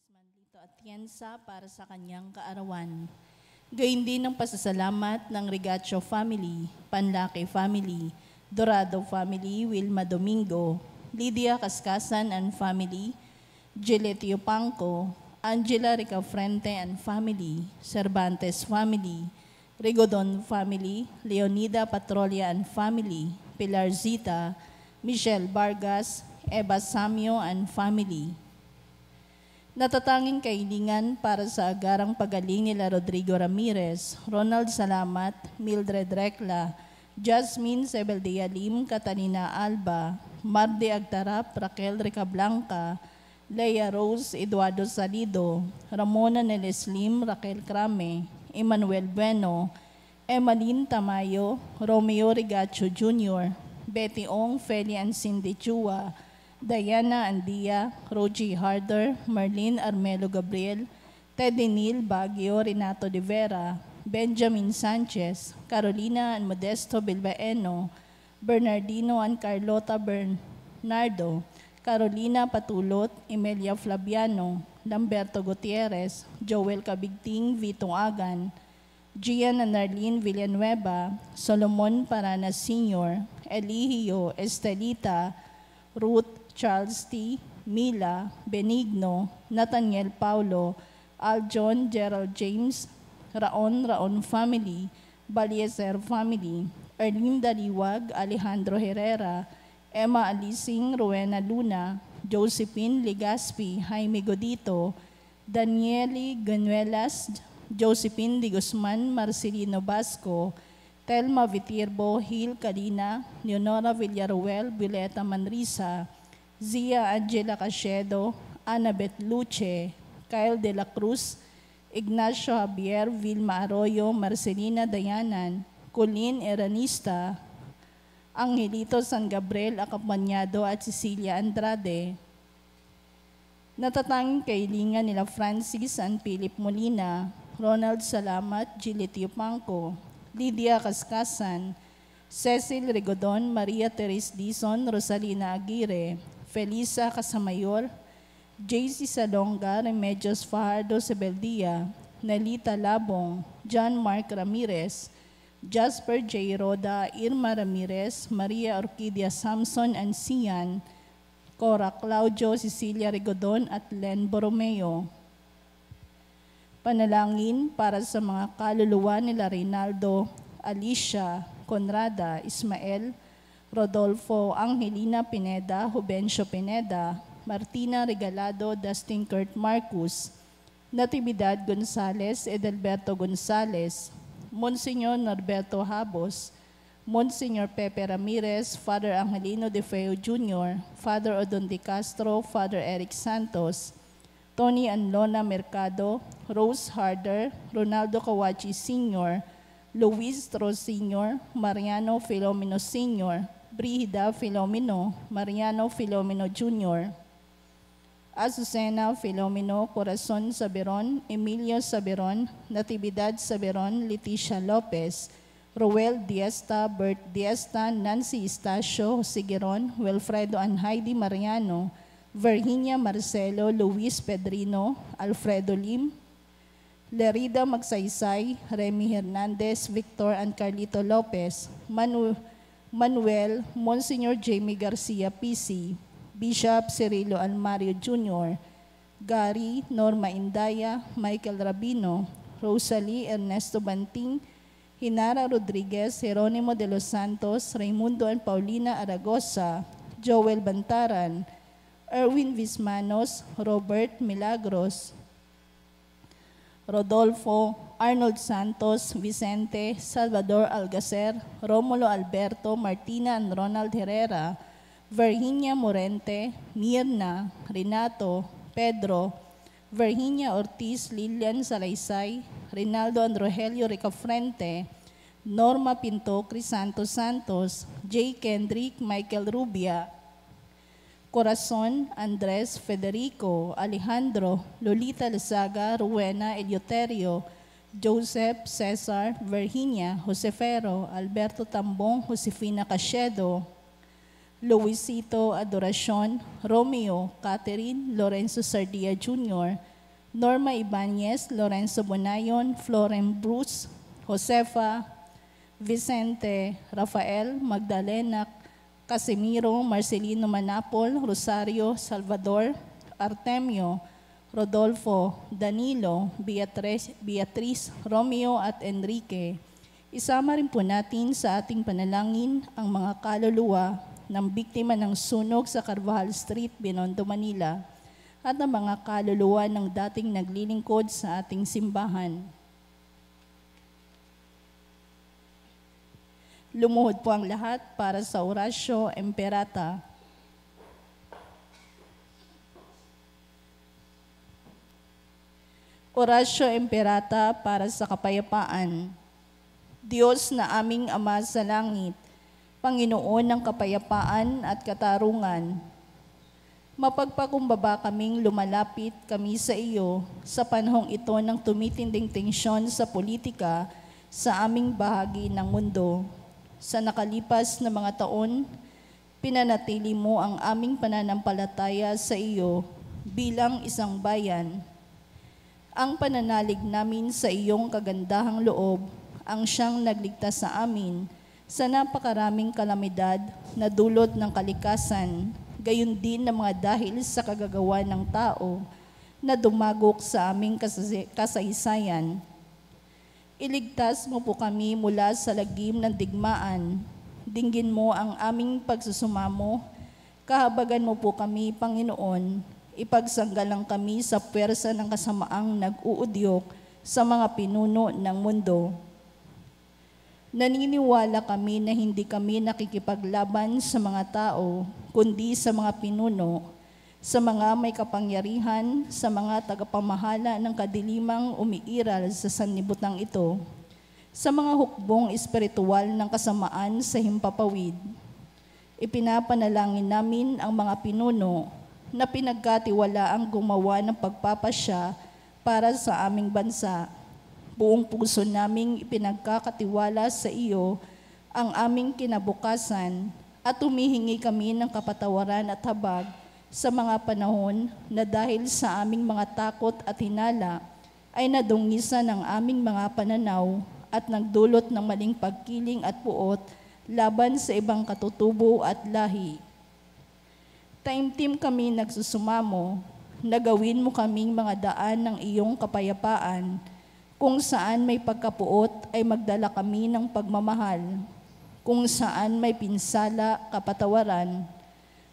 Manlito Atienza para sa kanyang kaarawan. Gayun din ang pasasalamat ng Regacho family, Panlaki family, Dorado family, Wilma Domingo, Lydia Cascasan and family, Gillette Yupanco, Angela Ricafrente and family, Cervantes family, Rigodon family, Leonida Patrolia and family, Pilar Zita, Michelle Vargas, Eva Samio and family. Natatanging kahilingan para sa agarang pagaling nila Rodrigo Ramirez, Ronald Salamat, Mildred Recla, Jasmine Sebeldia Lim, Catalina Alba, Marde Agtarap, Raquel Recablanca, Leia Rose, Eduardo Salido, Ramona Neles Lim, Raquel Crame, Emmanuel Bueno, Emmaline Tamayo, Romeo Rigacho Jr., Betty Ong, Feli and Cindy Chua, Diana Andia, Rogie Harder, Marlene Armelo Gabriel, Teddy Neal Baguio, Renato de Vera, Benjamin Sanchez, Carolina and Modesto Bilbaeno, Bernardino and Carlota Bernardo, Carolina Patulot, Emelia Flaviano, Lamberto Gutierrez, Joel Cabigting, Vito Agan, Gian and Arlene Villanueva, Solomon Paranas Sr., Eligio, Estelita, Ruth, Charles T., Mila, Benigno, Nathaniel Paulo, Aljon, Gerald James, Raon family, Baliezer family, Erlinda Liwag, Alejandro Herrera, Emma Alising, Rowena Luna, Josephine Legaspi, Jaime Godito, Danieli Ganuelas, Josephine de Guzman, Marcelino Basco, Telma Vitirbo, Hil Kalina, Leonora Villaruel, Violeta Manrisa, Zia Angela Cachedo, Annabeth Luce, Kyle De La Cruz, Ignacio Javier, Vilma Arroyo, Marcelina Dayanan, Colleen Eranista, Angelito San Gabriel Acapanyado at Cecilia Andrade. Natatanging kahilingan nila Francis and Philip Molina, Ronald Salamat, Gillette Yupanco, Lydia Cascasan, Cecil Rigodon, Maria Teres Dizon, Rosalina Aguirre, Felisa Casamayor, JC Salonga, Remedios Fajardo Sebeldia, Nelita Labong, John Mark Ramirez, Jasper J. Roda, Irma Ramirez, Maria Orquídea Samson and Sian, Cora Claudio, Cecilia Rigodon at Len Borromeo. Panalangin para sa mga kaluluwa nila Reynaldo, Alicia, Conrada, Ismael, Rodolfo, Angelina Pineda, Jubencio Pineda, Martina Regalado, Dustin Kurt Marcus, Natividad Gonzales, Edelberto Gonzales, Monsignor Norberto Habos, Monsignor Pepe Ramirez, Father Angelino De Feo Jr., Father Odon De Castro, Father Eric Santos, Tony Anlona Mercado, Rose Harder, Ronaldo Kawachi Sr., Luis Ros Sr., Mariano Filomeno Sr., Brigida Filomeno, Mariano Filomeno Jr., Azucena Filomeno, Corazon Saberon, Emilio Saberon, Natividad Saberon, Leticia Lopez, Roel Diesta, Bert Diesta, Nancy Estacio, Sigueron, Wilfredo and Heidi Mariano, Virginia Marcelo, Luis Pedrino, Alfredo Lim, Lerida Magsaysay, Remy Hernandez, Victor and Carlito Lopez, Manuel, Monsignor Jamie Garcia PC, Bishop Cirilo Almario Jr., Gary, Norma Indaya, Michael Rabino, Rosalie Ernesto Banting, Hinara Rodriguez, Jeronimo de los Santos, Raimundo and Paulina Aragosa, Joel Bantaran, Erwin Vismanos, Robert Milagros, Rodolfo, Arnold Santos, Vicente, Salvador Algacer, Romulo Alberto, Martina and Ronald Herrera, Virginia Morente, Mirna, Renato, Pedro, Virginia Ortiz, Lilian Salaysay, Rinaldo and Rogelio Ricafrente, Norma Pinto, Crisanto Santos, J. Kendrick, Michael Rubia, Corazon, Andres, Federico, Alejandro, Lolita Lezaga, Rowena Eleuterio, Joseph, Cesar, Virginia, Josefero, Alberto Tambong, Josefina Cachedo, Luisito Adoracion, Romeo, Catherine, Lorenzo Sardia Jr., Norma Ibanez, Lorenzo Bonayon, Floren Bruce, Josefa, Vicente, Rafael, Magdalena, Casimiro, Marcelino Manapol, Rosario, Salvador, Artemio, Rodolfo, Danilo, Beatriz, Romeo at Enrique. Isama rin po natin sa ating panalangin ang mga kaluluwa ng biktima ng sunog sa Carvajal Street, Binondo, Manila, at ang mga kaluluwa ng dating naglilingkod sa ating simbahan. Lumuhod po ang lahat para sa Orasyo Imperata. Orasyo Imperata para sa kapayapaan. Diyos na aming Ama sa langit, Panginoon ng kapayapaan at katarungan, mapagpakumbaba kaming lumalapit kami sa iyo sa panahong ito ng tumitinding tensyon sa politika sa aming bahagi ng mundo. Sa nakalipas na mga taon, pinanatili mo ang aming pananampalataya sa iyo bilang isang bayan. Ang pananalig namin sa iyong kagandahang loob ang siyang nagligtas sa amin sa napakaraming kalamidad na dulot ng kalikasan, gayon din na mga dahil sa kagagawa ng tao na dumagok sa aming kasaysayan. Iligtas mo po kami mula sa lagim ng digmaan. Dinggin mo ang aming pagsusumamo. Kahabagan mo po kami, Panginoon. Ipagsanggalang kami sa pwersa ng kasamaang nag-uudyok sa mga pinuno ng mundo. Naniniwala kami na hindi kami nakikipaglaban sa mga tao, kundi sa mga pinuno, sa mga may kapangyarihan, sa mga tagapamahala ng kadilimang umiiral sa sanlibutan ito, sa mga hukbong espiritual ng kasamaan sa himpapawid. Ipinapanalangin namin ang mga pinuno na pinagkatiwalaang gumawa ng pagpapasya para sa aming bansa. Buong puso naming ipinagkakatiwala sa iyo ang aming kinabukasan at humihingi kami ng kapatawaran at habag sa mga panahon na dahil sa aming mga takot at hinala ay nadungisan ng aming mga pananaw at nagdulot ng maling pagkiling at puot laban sa ibang katutubo at lahi. Taimtim kami nagsusumamo na gawin mo kaming mga daan ng iyong kapayapaan, kung saan may pagkapuot ay magdala kami ng pagmamahal, kung saan may pinsala, kapatawaran,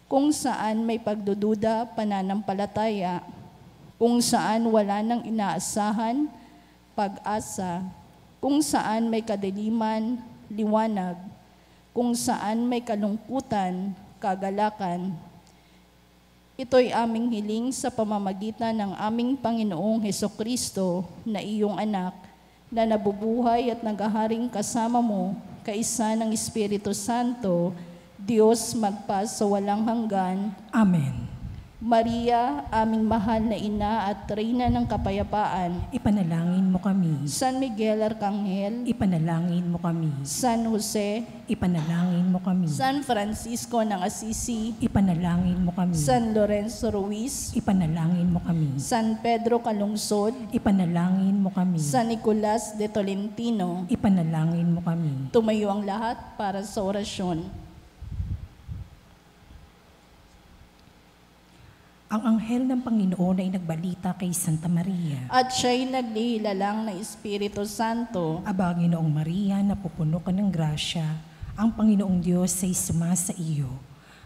kung saan may pagdududa, pananampalataya, kung saan wala nang inaasahan, pag-asa, kung saan may kadiliman, liwanag, kung saan may kalungkutan, kagalakan. Ito'y aming hiling sa pamamagitan ng aming Panginoong Hesukristo na iyong anak, na nabubuhay at naghaharing kasama mo, kaisa ng Espiritu Santo, Diyos magpa sa walang hanggan. Amen. Maria, aming mahal na ina at reyna ng kapayapaan, Ipanalangin mo kami. San Miguel Arcangel, Ipanalangin mo kami. San Jose, Ipanalangin mo kami. San Francisco ng Assisi, Ipanalangin mo kami. San Lorenzo Ruiz, Ipanalangin mo kami. San Pedro Calungsod, Ipanalangin mo kami. San Nicolas de Tolentino. Ipanalangin mo kami. Tumayo ang lahat para sa orasyon. Ang anghel ng Panginoon ay nagbalita kay Santa Maria. At siya'y naglihilalang ng Espiritu Santo. Aba, Ginoong Maria, napupuno ka ng grasya, ang Panginoong Diyos ay sumasa iyo.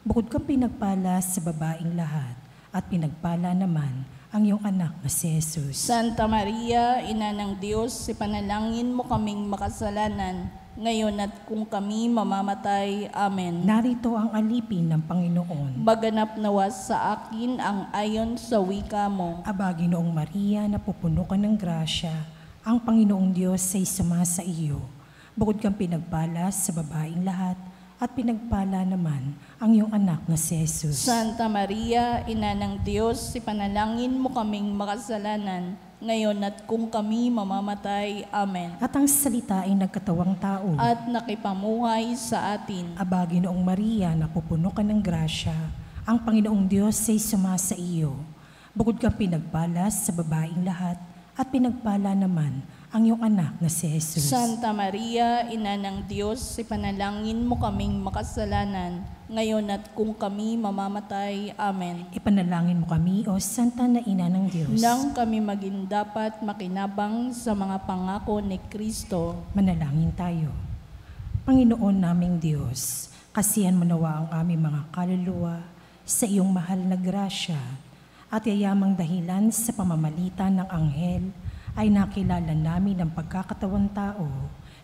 Bukod kang pinagpala sa babaeng lahat, at pinagpala naman ang iyong anak na si Jesus. Santa Maria, Ina ng Diyos, ipanalangin mo kaming makasalanan, ngayon at kung kami mamamatay. Amen. Narito ang alipin ng Panginoon. Maganap nawa sa akin ang ayon sa wika mo. Aba, Ginoong Maria, napupuno ka ng grasya, ang Panginoong Diyos ay sumasa iyo. Bukod kang pinagpala sa babaeng lahat, at pinagpala naman ang iyong anak na si Jesus. Santa Maria, Ina ng Diyos, ipanalangin mo kaming makasalanan, ngayon at kung kami mamamatay. Amen. At ang salita ay nagkatawang tao. At nakipamuhay sa atin. Aba, Ginoong Maria, napupuno ka ng grasya, ang Panginoong Diyos ay sumasa iyo. Bukod kang pinagpala sa babaeng lahat, at pinagpala naman ang iyong anak na si Jesus. Santa Maria, Ina ng Diyos, ipanalangin mo kaming makasalanan, ngayon at kung kami mamamatay. Amen. Ipanalangin mo kami, O Santa na Ina ng Diyos. Nang kami maging dapat makinabang sa mga pangako ni Kristo. Manalangin tayo. Panginoon naming Diyos, kasihan mo nawa ang aming mga kaluluwa sa iyong mahal na grasya at yayamang dahilan sa pamamalitan ng anghel ay nakilala namin ang pagkakatawan tao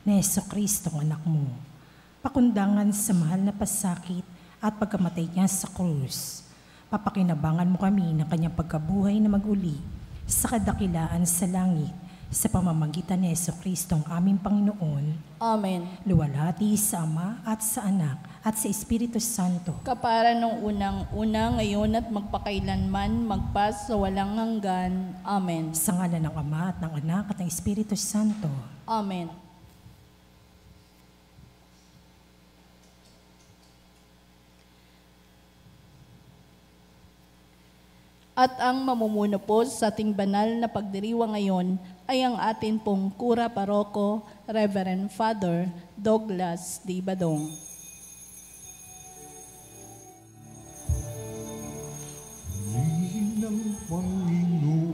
na Jesucristo ang anak mo. Pakundangan sa mahal na pasakit at pagkamatay niya sa krus. Papakinabangan mo kami ng kanyang pagkabuhay na mag-uli sa kadakilaan sa langit sa pamamagitan ni Jesucristo ang aming Panginoon. Amen. Luwalhati sa Ama at sa Anak at sa Espiritu Santo. Kapara nung unang-una, ngayon at magpakailanman, magpas sa walang hanggan. Amen. Sa ngalan ng Ama at ng Anak at ng Espiritu Santo. Amen. At ang mamumuno po sa ating banal na pagdiriwang ngayon ay ang atin pong Kura Paroko, Reverend Father Douglas D. Badong. Ng Panginoon,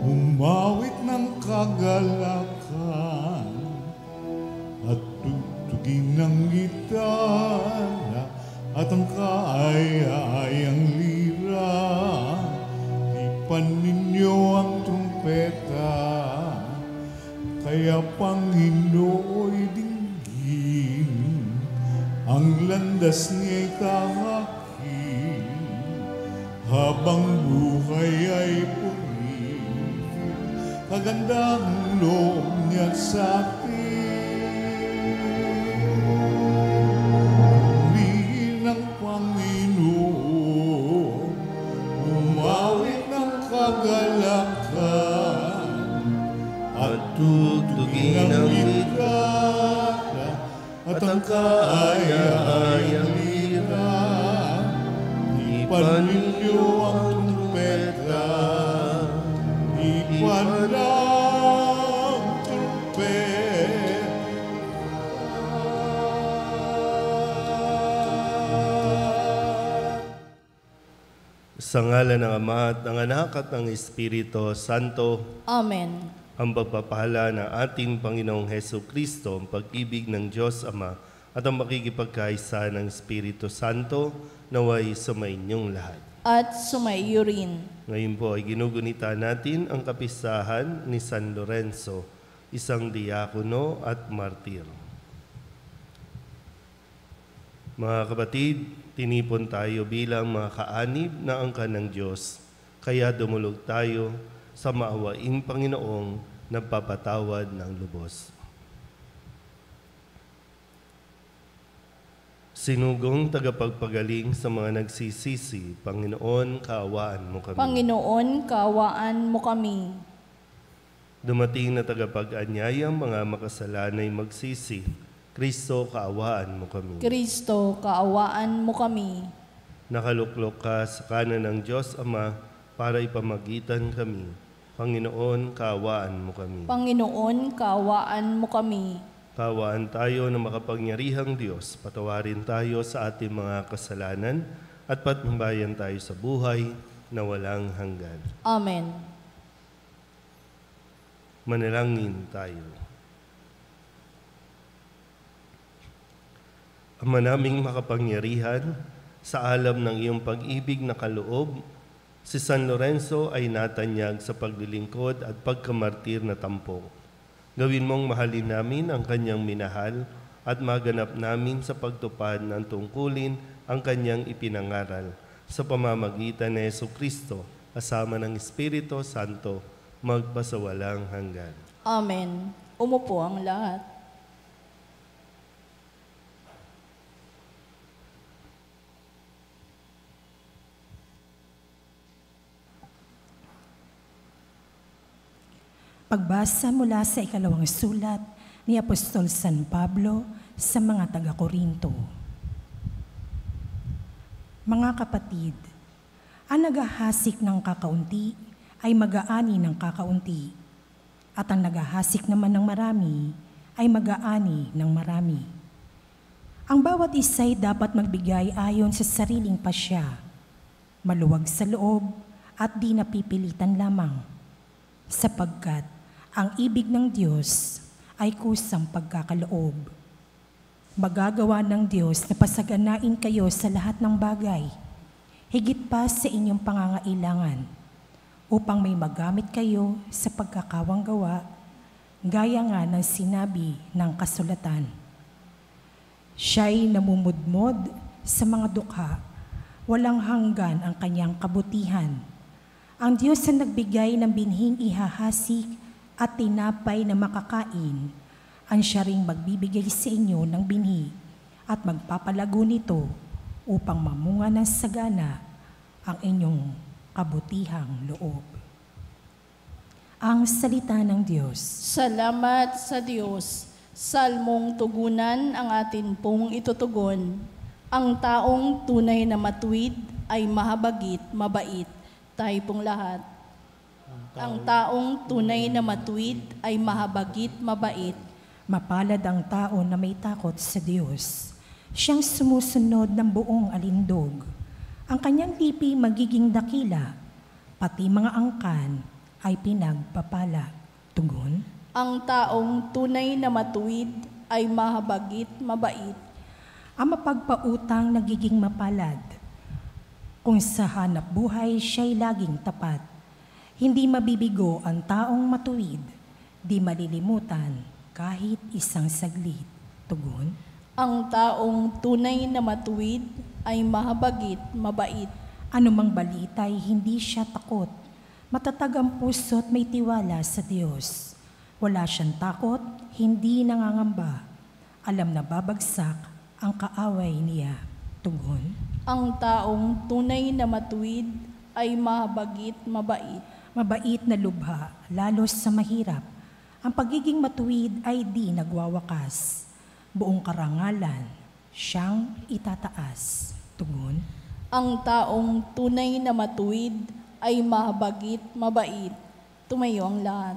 umawit ng kagalakan at tugtugin ng gitara at ang kaaya-ayang lira. Ipan ninyo ang trumpeta, kaya Panginooy dinggin, ang landas niya'y tahaki. Habang buhay ay pumigil, kagandang loob niya sa atin. Purihin ang Panginoon, umawit ng kagalakan, at tutugin ang gitara at ang kaaya-ayang lira. Ipan ninyo ang trumpeta, ipan ang trumpeta. Sa ngalan ng Ama at ng Anak at ng Espiritu Santo. Amen. Ang pagpapala ng ating Panginoong Hesukristo, ang pag-ibig ng Diyos Ama at ang makikipagkaisa ng Espiritu Santo naway sumainyong lahat. At sumaiyo rin. Ngayon po ay ginugunita natin ang kapistahan ni San Lorenzo, isang diakono at martir. Mga kapatid, tinipon tayo bilang mga kaanib na angkan ng Diyos, kaya dumulog tayo sa maawaing Panginoong nagpapatawad ng lubos. Sinugong tagapagpagaling sa mga nagsisisi, Panginoon, kaawaan mo kami. Panginoon, kaawaan mo kami. Dumating na tagapag-anyayang mga makasalanay magsisi, Kristo, kaawaan mo kami. Kristo, kaawaan mo kami. Nakaluklok ka sa kanan ng Diyos Ama para ipamagitan kami. Panginoon, kaawaan mo kami. Panginoon, kaawaan mo kami. Kaawaan tayo ng makapangyarihang Diyos, patawarin tayo sa ating mga kasalanan at patnubayan tayo sa buhay na walang hanggan. Amen. Manalangin tayo. Ama naming makapangyarihan, sa alam ng iyong pag-ibig na kaloob, si San Lorenzo ay natanyag sa paglilingkod at pagkamartir na tampok. Gawin mong mahalin namin ang kanyang minahal at maganap namin sa pagtupad ng tungkulin ang kanyang ipinangaral sa pamamagitan ni Jesucristo kasama ng Espiritu Santo magpasawalang hanggan. Amen. Umupo ang lahat. Pagbasa mula sa ikalawang sulat ni Apostol San Pablo sa mga taga-Korinto. Mga kapatid, Ang naghahasik ng kakaunti ay mag-aani ng kakaunti, at ang naghahasik naman ng marami ay mag-aani ng marami. Ang bawat isa'y dapat magbigay ayon sa sariling pasya, maluwag sa loob at di napipilitan lamang, sapagkat ang ibig ng Diyos ay kusang pagkakaloob. Magagawa ng Diyos na pasaganain kayo sa lahat ng bagay, higit pa sa inyong pangangailangan, upang may magamit kayo sa pagkakawang gawa, gaya nga ng sinabi ng kasulatan. Siya'y namumudmod sa mga dukha, walang hanggan ang kanyang kabutihan. Ang Diyos na nagbigay ng binhing ihahasik at tinapay na makakain, ang siya ring magbibigay sa inyo ng binhi at magpapalago nito upang mamunga ng sagana ang inyong kabutihang loob. Ang salita ng Diyos. Salamat sa Diyos. Salmong tugunan ang atin pong itutugon. Ang taong tunay na matuwid ay mahabagit, mabait. Tayo pong lahat. Ang taong tunay na matuwid ay mahabagit, mabait. Mapalad ang tao na may takot sa Diyos. Siyang sumusunod ng buong alindog. Ang kanyang lipi magiging dakila, pati mga angkan ay pinagpapala. Tugon. Ang taong tunay na matuwid ay mahabagit, mabait. Ang mapagpautang nagiging mapalad. Kung sa hanap buhay siya'y laging tapat. Hindi mabibigo ang taong matuwid, di malilimutan kahit isang saglit. Tugon. Ang taong tunay na matuwid ay mahabagit, mabait. Anumang balita'y hindi siya takot. Matatag ang puso't may tiwala sa Diyos. Wala siyang takot, hindi nangangamba. Alam na babagsak ang kaaway niya. Tugon. Ang taong tunay na matuwid ay mahabagit, mabait. Mabait na lubha, lalo sa mahirap. Ang pagiging matuwid ay di nagwawakas. Buong karangalan, siyang itataas. Tugon. Ang taong tunay na matuwid ay mahabagit, mabait. Tumayo ang lahat.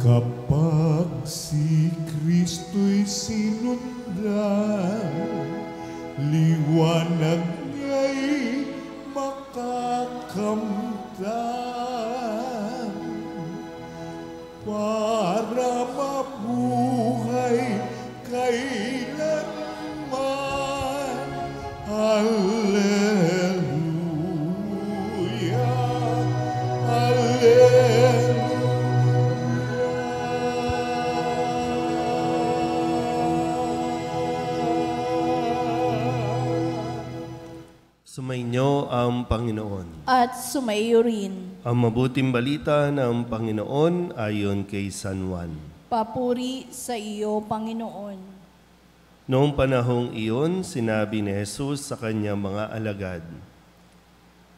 Kapag si Kristo'y sinundan, liwanag niya'y makakamtan. Para mabuhay kailanman. Alleluia, Alleluia. Sumainyo ang Panginoon. At sumayo rin. Ang mabuting balita ng Panginoon ayon kay San Juan. Papuri sa iyo, Panginoon. Noong panahong iyon, sinabi ni Jesus sa kanyang mga alagad,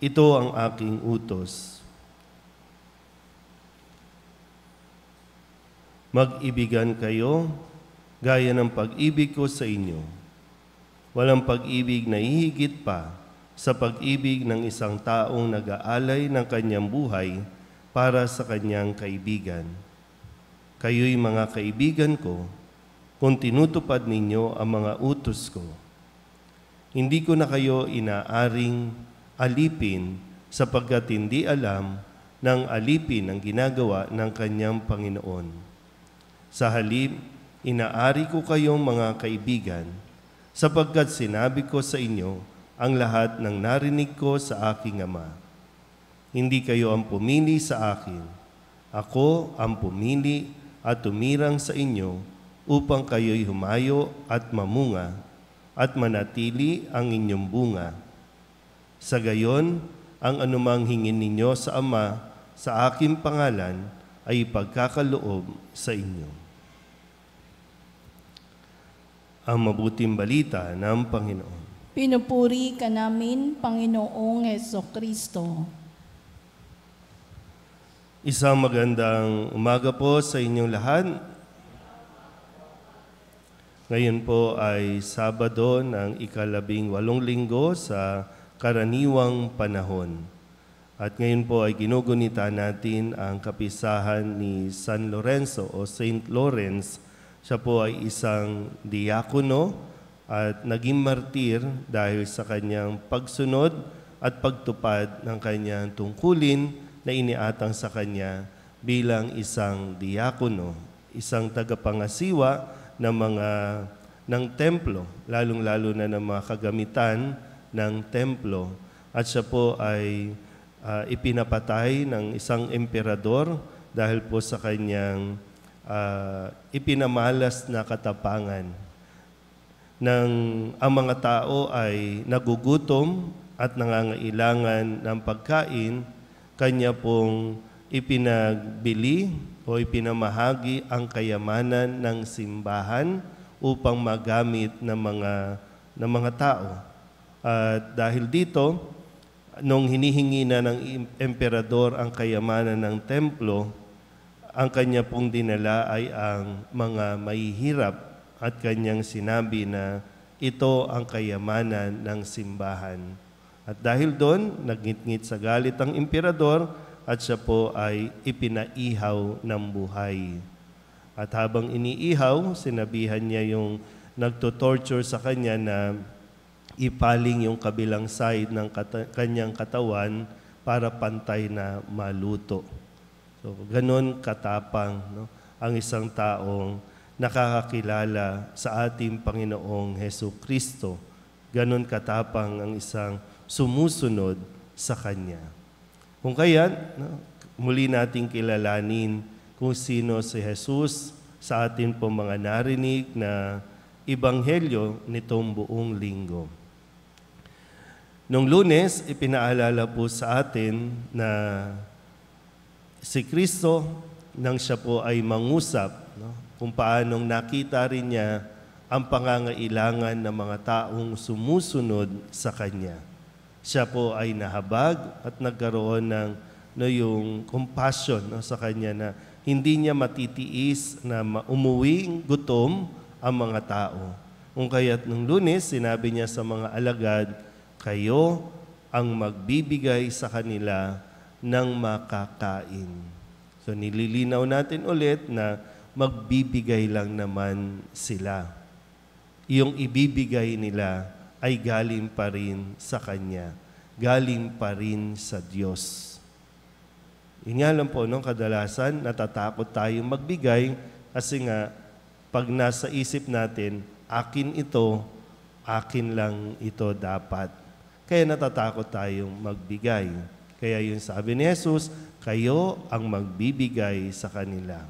"Ito ang aking utos. Mag-ibigan kayo gaya ng pag-ibig ko sa inyo. Walang pag-ibig na hihigit pa sa pag-ibig ng isang taong nag-aalay ng kanyang buhay para sa kanyang kaibigan. Kayo'y mga kaibigan ko kung tinutupad ninyo ang mga utos ko. Hindi ko na kayo inaaring alipin sapagkat hindi alam ng alipin ang ginagawa ng kanyang Panginoon. Sa halip, inaari ko kayong mga kaibigan sapagkat sinabi ko sa inyo ang lahat ng narinig ko sa aking Ama. Hindi kayo ang pumili sa akin. Ako ang pumili at tumirang sa inyo upang kayo'y humayo at mamunga at manatili ang inyong bunga. Sa gayon, ang anumang hingin ninyo sa Ama sa aking pangalan ay ipagkakaloob sa inyo. Ang mabuting balita ng Panginoon. Pinupuri ka namin, Panginoong Hesukristo. Isang magandang umaga po sa inyong lahat. Ngayon po ay Sabado ng ika-18 linggo sa karaniwang panahon. At ngayon po ay ginugunita natin ang kapisahan ni San Lorenzo o Saint Lawrence. Siya po ay isang diakono at naging martir dahil sa kanyang pagsunod at pagtupad ng kanyang tungkulin na iniatang sa kanya bilang isang diakono, isang tagapangasiwa ng templo, lalong-lalo na ng mga kagamitan ng templo. At siya po ay ipinapatay ng isang emperador dahil po sa kanyang ipinamalas na katapangan. Nang ang mga tao ay nagugutom at nangangailangan ng pagkain, kanya pong ipinagbili o ipinamahagi ang kayamanan ng simbahan upang magamit ng mga tao. At dahil dito, nung hinihingi na ng emperador ang kayamanan ng templo, ang kanya pong dinala ay ang mga mahihirap at kanyang sinabi na ito ang kayamanan ng simbahan. At dahil doon, nagngit-ngit sa galit ang emperador at siya po ay ipinaihaw ng buhay. At habang iniihaw, sinabihan niya yung nagto-torture sa kanya na ipaling yung kabilang side ng kanyang katawan para pantay na maluto. So, ganon katapang ang isang taong nakakakilala sa ating Panginoong Hesukristo. Ganon katapang ang isang sumusunod sa Kanya. Kung kaya, muli nating kilalanin kung sino si Jesus sa atin po mga narinig na ebanghelyo nitong buong linggo. Nung Lunes, ipinaalala po sa atin na si Kristo, nang siya po ay mangusap, kung paanong nakita rin niya ang pangangailangan ng mga taong sumusunod sa Kanya. Siya po ay nahabag at nagkaroon ng yung compassion sa kanya na hindi niya matitiis na umuwing gutom ang mga tao. Kung kaya't nung Lunes, sinabi niya sa mga alagad, kayo ang magbibigay sa kanila ng makakain. So nililinaw natin ulit na magbibigay lang naman sila. Yung ibibigay nila ay galing pa rin sa Kanya, galing pa rin sa Diyos. Yun nga lang po, kadalasan natatakot tayong magbigay kasi nga pag nasa isip natin, akin ito, akin lang ito dapat. Kaya natatakot tayong magbigay. Kaya yung sabi ni Jesus, kayo ang magbibigay sa kanila.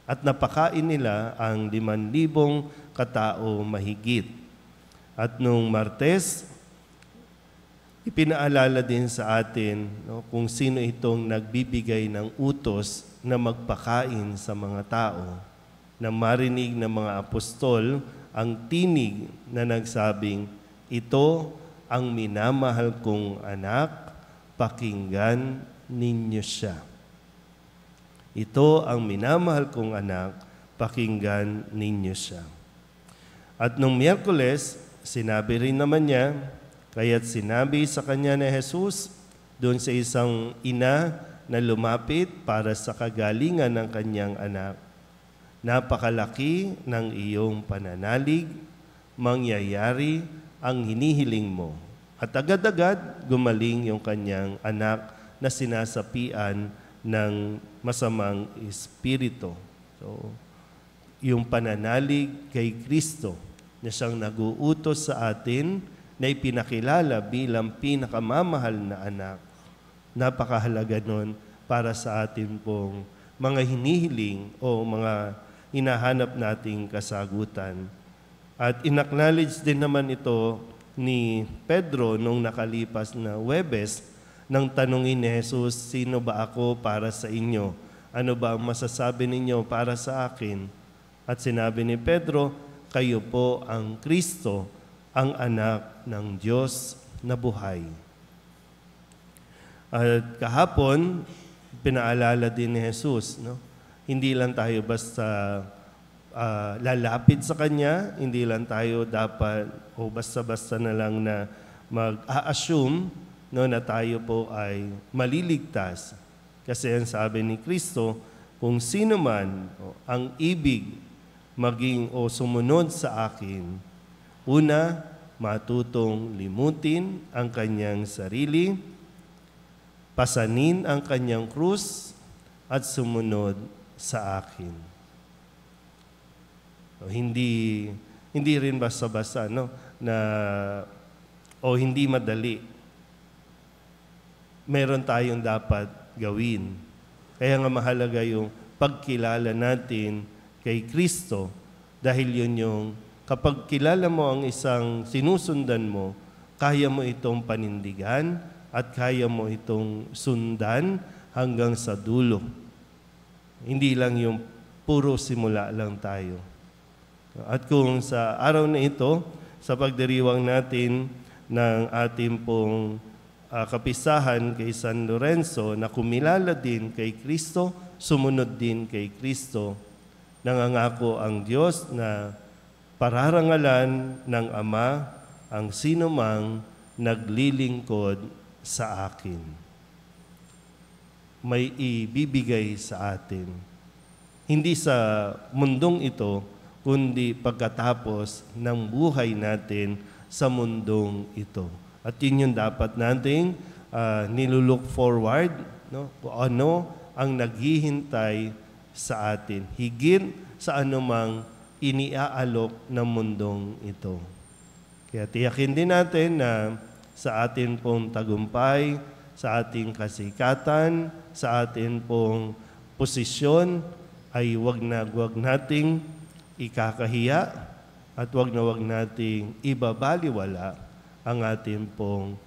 At napakain nila ang 5,000 katao mahigit. At nung Martes, ipinaalala din sa atin kung sino itong nagbibigay ng utos na magpakain sa mga tao, na marinig ng mga apostol ang tinig na nagsabing, ito ang minamahal kong anak, pakinggan ninyo siya. Ito ang minamahal kong anak, pakinggan ninyo siya. At nung Miyerkules, sinabi rin naman niya, kaya't sinabi sa kanya ni Jesus, doon sa isang ina na lumapit para sa kagalingan ng kanyang anak, napakalaki ng iyong pananalig, mangyayari ang hinihiling mo. At agad-agad gumaling yung kanyang anak na sinasapian ng masamang espiritu. So, yung pananalig kay Kristo na siyang nag-uutos sa atin na ipinakilala bilang pinakamamahal na anak. Napakahalaga nun para sa atin pong mga hinihiling o mga hinahanap nating kasagutan. At inacknowledge din naman ito ni Pedro nung nakalipas na Huwebes nang tanungin ni Jesus, sino ba ako para sa inyo? Ano ba ang masasabi ninyo para sa akin? At sinabi ni Pedro, kayo po ang Kristo, ang anak ng Diyos na buhay. At kahapon, pinaalala din ni Jesus, no? Hindi lang tayo basta lalapit sa Kanya, hindi lang tayo dapat o basta-basta na lang na mag-a-assume no, na tayo po ay maliligtas. Kasi ang sabi ni Kristo, kung sino man ang ibig maging o sumunod sa akin, una, matutong limutin ang kanyang sarili, pasanin ang kanyang krus, at sumunod sa akin. Hindi rin basta-basta no na o hindi madali. Meron tayong dapat gawin. Kaya nga mahalaga yung pagkilala natin kay Kristo dahil yun yung kapag kilala mo ang isang sinusundan mo, kaya mo itong panindigan at kaya mo itong sundan hanggang sa dulo. Hindi lang yung puro simula lang tayo. At kung sa araw na ito, sa pagdiriwang natin ng ating pong kapisahan kay San Lorenzo na kumilala din kay Kristo, sumunod din kay Kristo, nangangako ang Diyos na pararangalan ng Ama ang sinumang naglilingkod sa akin. May ibibigay sa atin. Hindi sa mundong ito, kundi pagkatapos ng buhay natin sa mundong ito. At yun yung dapat nating nilulook forward, no? Kung ano ang naghihintay sa atin, higit sa anumang iniaalok ng mundong ito. Kaya tiyakin din natin na sa atin pong tagumpay, sa ating kasikatan, sa atin pong posisyon, ay wag nating ikakahiya at wag nating ibabaliwala ang ating pong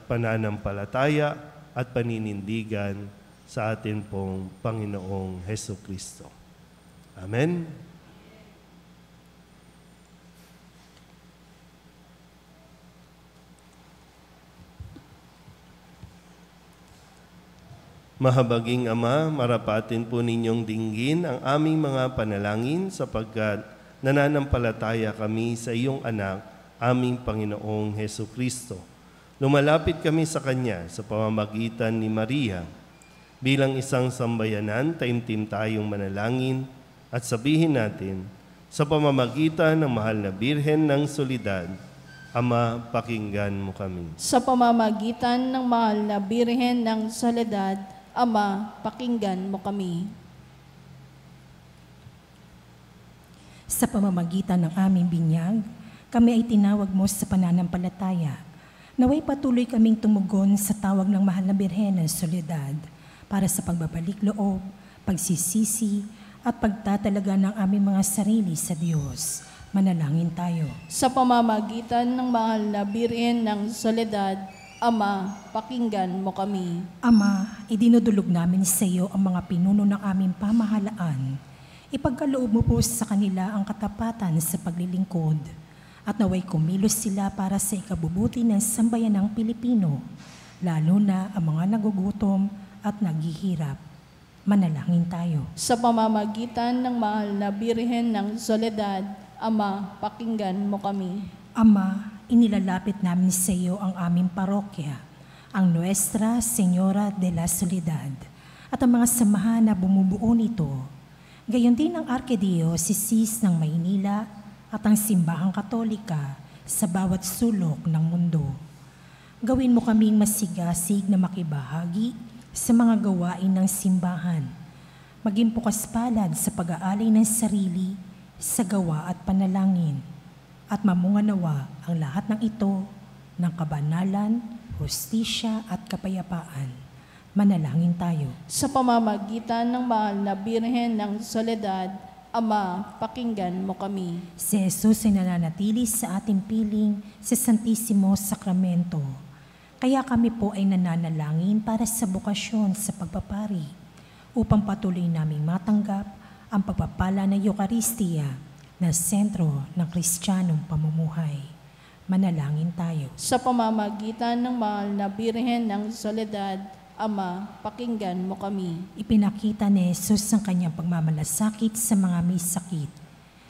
pananampalataya at paninindigan sa ating pong Panginoong Hesukristo. Amen. Mahabaging Ama, marapatin po ninyong dinggin ang aming mga panalangin sapagkat nananampalataya kami sa iyong anak, aming Panginoong Hesukristo. Lumalapit kami sa Kanya sa pamamagitan ni Maria. Bilang isang sambayanan, taimtim tayong manalangin at sabihin natin, sa pamamagitan ng mahal na Birhen ng Solidad, Ama, pakinggan mo kami. Sa pamamagitan ng mahal na Birhen ng Soledad, Ama, pakinggan mo kami. Sa pamamagitan ng aming binyag, kami ay tinawag mo sa pananampalataya. Naway patuloy kaming tumugon sa tawag ng mahal na Birhen ng Soledad para sa pagbabalik loob, pagsisisi, at pagtatalaga ng aming mga sarili sa Diyos. Manalangin tayo. Sa pamamagitan ng mahal na Birhen ng Soledad, Ama, pakinggan mo kami. Ama, idinudulog namin sa iyo ang mga pinuno ng aming pamahalaan. Ipagkaloob mo po sa kanila ang katapatan sa paglilingkod at naway kumilos sila para sa ikabubuti ng sambayanang Pilipino, lalo na ang mga nagugutom at naghihirap. Manalangin tayo. Sa pamamagitan ng mahal na Birhen ng Soledad, Ama, pakinggan mo kami. Ama, inilalapit namin sa iyo ang aming parokya, ang Nuestra Señora de la Soledad, at ang mga samahan na bumubuo nito. Gayon din ang Archdiocese ng Maynila at ang Simbahang Katolika sa bawat sulok ng mundo. Gawin mo kaming masigasig na makibahagi sa mga gawain ng simbahan. Maging bukas palad sa pag-aalay ng sarili sa gawa at panalangin. At mamunga nawa ang lahat ng ito ng kabanalan, hustisya at kapayapaan. Manalangin tayo. Sa pamamagitan ng mahal na Birhen ng Soledad, Ama, pakinggan mo kami. Si Jesus ay nananatili sa ating piling sa Santisimo Sakramento. Kaya kami po ay nananalangin para sa bukasyon sa pagpapari upang patuloy naming matanggap ang pagpapala ng Eucharistia na sentro ng Kristiyanong pamumuhay. Manalangin tayo. Sa pamamagitan ng mahal na Birhen ng Soledad, Ama, pakinggan mo kami. Ipinakita ni Jesus ang kanyang pagmamalasakit sa mga may sakit.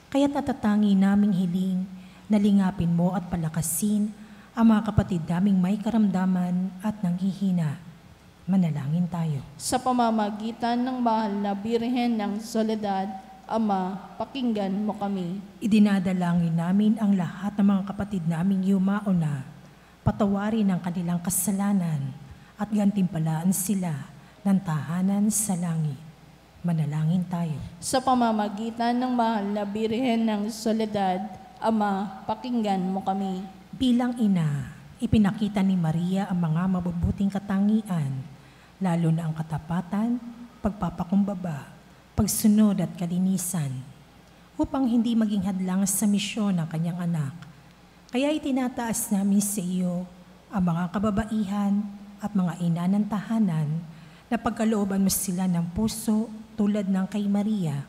Kaya natatangi naming hiling na lingapin mo at palakasin ang mga kapatid naming may karamdaman at nanghihina. Manalangin tayo. Sa pamamagitan ng mahal na Birhen ng Soledad, Ama, pakinggan mo kami. Idinadalangin namin ang lahat ng mga kapatid naming yumao na patawarin ang kanilang kasalanan at gantimpalaan sila ng tahanan sa langit. Manalangin tayo. Sa pamamagitan ng mahal na Birhen ng Soledad, Ama, pakinggan mo kami. Bilang ina, ipinakita ni Maria ang mga mabubuting katangian, lalo na ang katapatan, pagpapakumbaba, pagsunod at kalinisan, upang hindi maging hadlang sa misyon ng kanyang anak. Kaya itinataas namin sa iyo ang mga kababaihan at mga ina ng tahanan na pagkalooban mo sila ng puso tulad ng kay Maria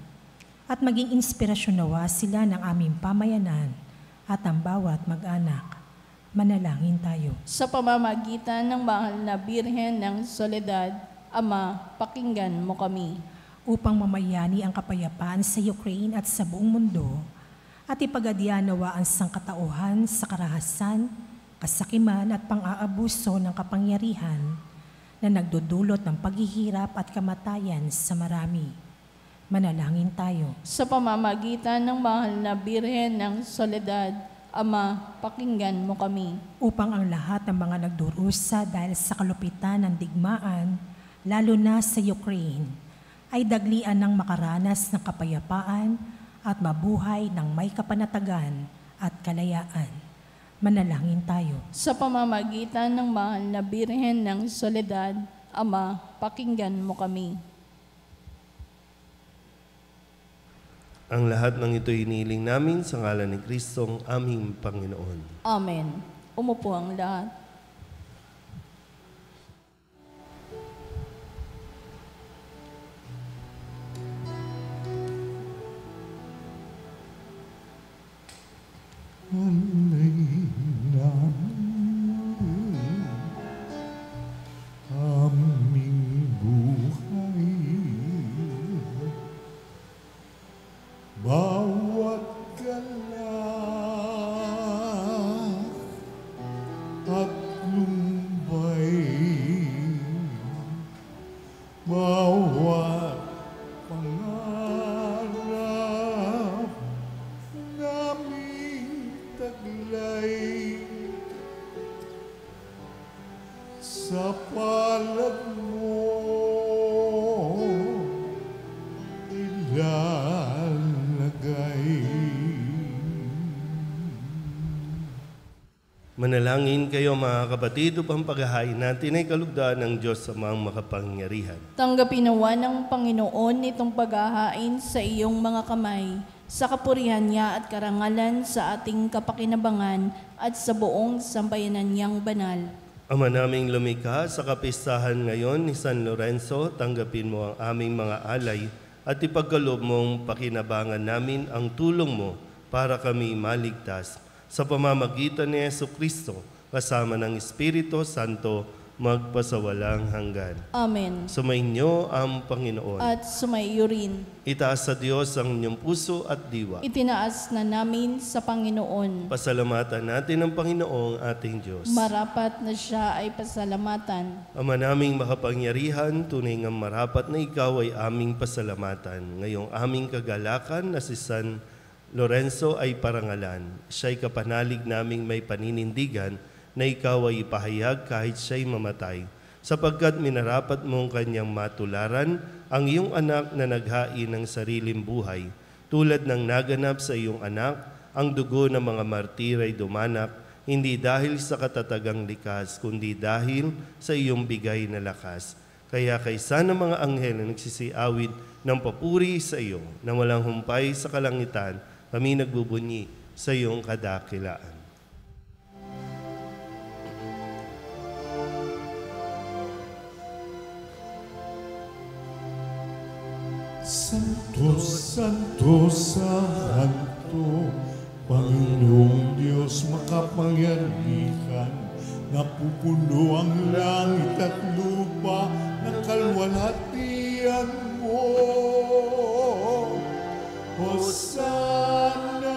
at maging inspirasyon nawa sila ng aming pamayanan at ang bawat mag-anak. Manalangin tayo. Sa pamamagitan ng mahal na Birhen ng Soledad, Ama, pakinggan mo kami. Upang mamayani ang kapayapaan sa Ukraine at sa buong mundo at ipagadya nawa ang sangkatauhan sa karahasan, kasakiman at pang-aabuso ng kapangyarihan na nagdudulot ng paghihirap at kamatayan sa marami. Manalangin tayo. Sa pamamagitan ng mahal na Birhen ng Soledad, Ama, pakinggan mo kami. Upang ang lahat ng mga nagdurusa dahil sa kalupitan ng digmaan, lalo na sa Ukraine, ay daglian ng makaranas ng kapayapaan at mabuhay ng may kapanatagan at kalayaan. Manalangin tayo. Sa pamamagitan ng mahal na Birhen ng Soledad, Ama, pakinggan mo kami. Ang lahat ng ito hiniling namin sa ngalan ni Kristong aming Panginoon. Amen. Umupo ang lahat. Alay namin aming buhay, bawat galak at lumbay, bawat pangarap namin taglay sa palad mo ilalagay. Manalangin kayo mga kapatid upang paghahain natin ay kalugdaan ng Diyos sa mga makapangyarihan. Tanggapin nawa ng Panginoon itong paghahain sa iyong mga kamay, sa kapurihan niya at karangalan sa ating kapakinabangan at sa buong sambayanan niyang banal. Ama naming lumikha, sa kapistahan ngayon ni San Lorenzo, tanggapin mo ang aming mga alay at ipagkaloob mong pakinabangan namin ang tulong mo para kami maligtas. Sa pamamagitan ni Jesucristo, kasama ng Espiritu Santo, magpasawalang hanggan. Amen. Sumainyo ang Panginoon. At sumaiyo rin. Itaas sa Diyos ang inyong puso at diwa. Itinaas na namin sa Panginoon. Pasalamatan natin ang Panginoong ating Diyos. Marapat na siya ay pasalamatan. Ama naming makapangyarihan, tunay ngang marapat na ikaw ay aming pasalamatan. Ngayong aming kagalakan na si San Lorenzo ay parangalan. Siya'y kapanalig naming may paninindigan na ikaw ay ipahayag kahit siya'y mamatay, sapagkat minarapat mong kanyang matularan ang iyong anak na naghain ng sariling buhay. Tulad ng naganap sa iyong anak, ang dugo ng mga martir ay dumanak, hindi dahil sa katatagang likas, kundi dahil sa iyong bigay na lakas. Kaya kaysa ng mga anghel na nagsisiawit ng papuri sa iyo na walang humpay sa kalangitan, kami nagbubunyi sa iyong kadakilaan. Santo, Santo, Santo, Panginoong Diyos makapangyarihan, napupuno ang langit at lupa ng kalwalhatian mo. Hosana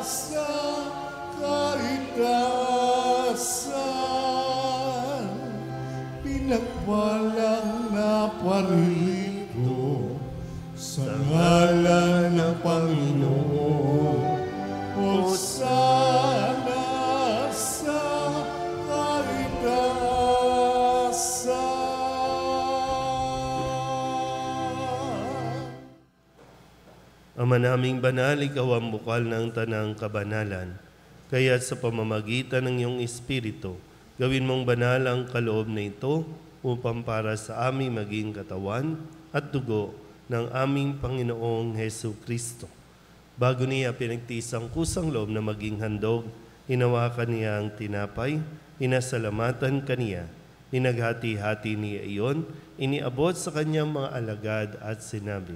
sa kaitaasan, pinagpalang naparito sa ngalan ng Panginoon. Hosana sa kaitaasan. Ama naming banal, ikaw ang bukal ng tanang kabanalan. Kaya sa pamamagitan ng iyong Espiritu, gawin mong banal ang kaloob na ito upang para sa aming maging katawan at dugo ng aming Panginoong Hesu Kristo. Bago niya pinagtiis ang kusang loob na maging handog, hinawakan niya ang tinapay, inasalamatan kaniya, pinaghati-hati niya iyon, iniabot sa kanyang mga alagad at sinabi,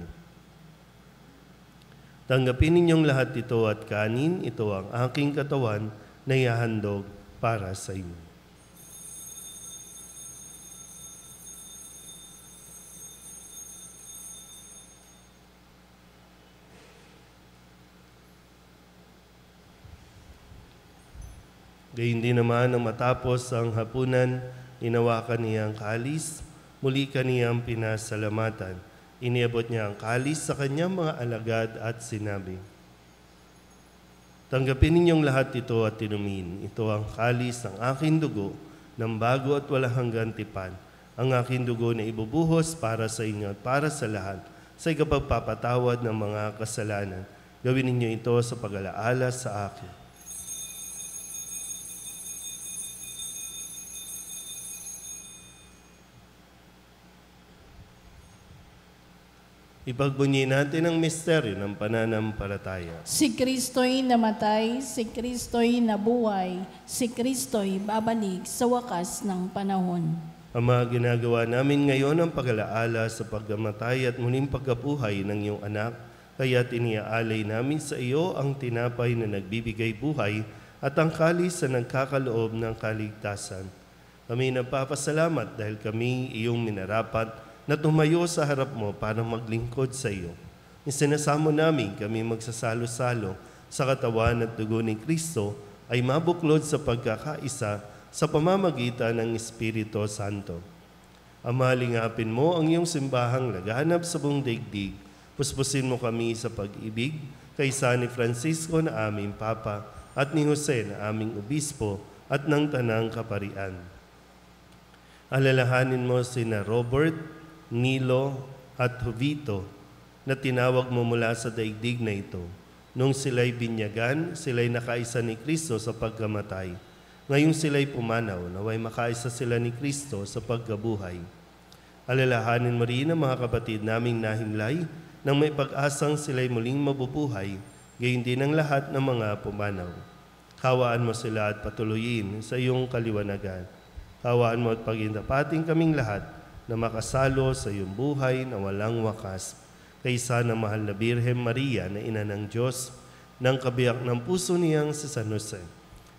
"Tanggapin ninyong lahat ito at kanin, ito ang aking katawan na ihahandog para sa inyo." Gayun din naman nang matapos ang hapunan, inawakan niya ang kalis, muli kaniyang pinasalamatan. Iniabot niya ang kalis sa kanyang mga alagad at sinabi, "Tanggapin ninyong lahat ito at inumin. Ito ang kalis ng aking dugo, ng bago at walang hanggang tipan. Ang aking dugo na ibubuhos para sa inyo at para sa lahat, sa ikapagpapatawad ng mga kasalanan. Gawin ninyo ito sa pag-alaala sa akin." Ipagbunyi natin ang misteryo ng pananampalataya. Si Kristo'y namatay, si Kristo'y nabuhay, si Kristo'y babalik sa wakas ng panahon. Ama, ginagawa namin ngayon ang pag-alaala sa pagkamatay at muling pagkabuhay ng iyong anak, kaya tiniaalay namin sa iyo ang tinapay na nagbibigay buhay at ang kalis na nagkakaloob ng kaligtasan. Kami nagpapasalamat dahil kami iyong minarapat na tumayo sa harap mo para maglingkod sa iyo. Isinasamo namin kami magsasalo-salo sa katawan at dugo ni Kristo ay mabuklod sa pagkakaisa sa pamamagitan ng Espiritu Santo. Ama, lingapin mo ang iyong simbahang laganap sa buong daigdig. Puspusin mo kami sa pag-ibig kaysa ni Francisco na aming Papa at ni Jose na aming Obispo at ng Tanang Kaparian. Alalahanin mo sina Robert, Nilo at Jovito na tinawag mo mula sa daigdig na ito. Nung sila'y binyagan, sila'y nakaisa ni Kristo sa pagkamatay. Ngayong sila'y pumanaw, naway makaisa sila ni Kristo sa pagkabuhay. Alalahanin mo rin ang mga kapatid naming nahimlay nang may pag-asang sila'y muling mabubuhay, gayon din ang lahat ng mga pumanaw. Hawaan mo sila at patuloyin sa iyong kaliwanagan. Hawaan mo at pagindapating kaming lahat na makasalo sa iyong buhay na walang wakas. Kaysa ng mahal na Birhen Maria na ina ng Diyos, ng kabiyak ng puso niyang si San Jose.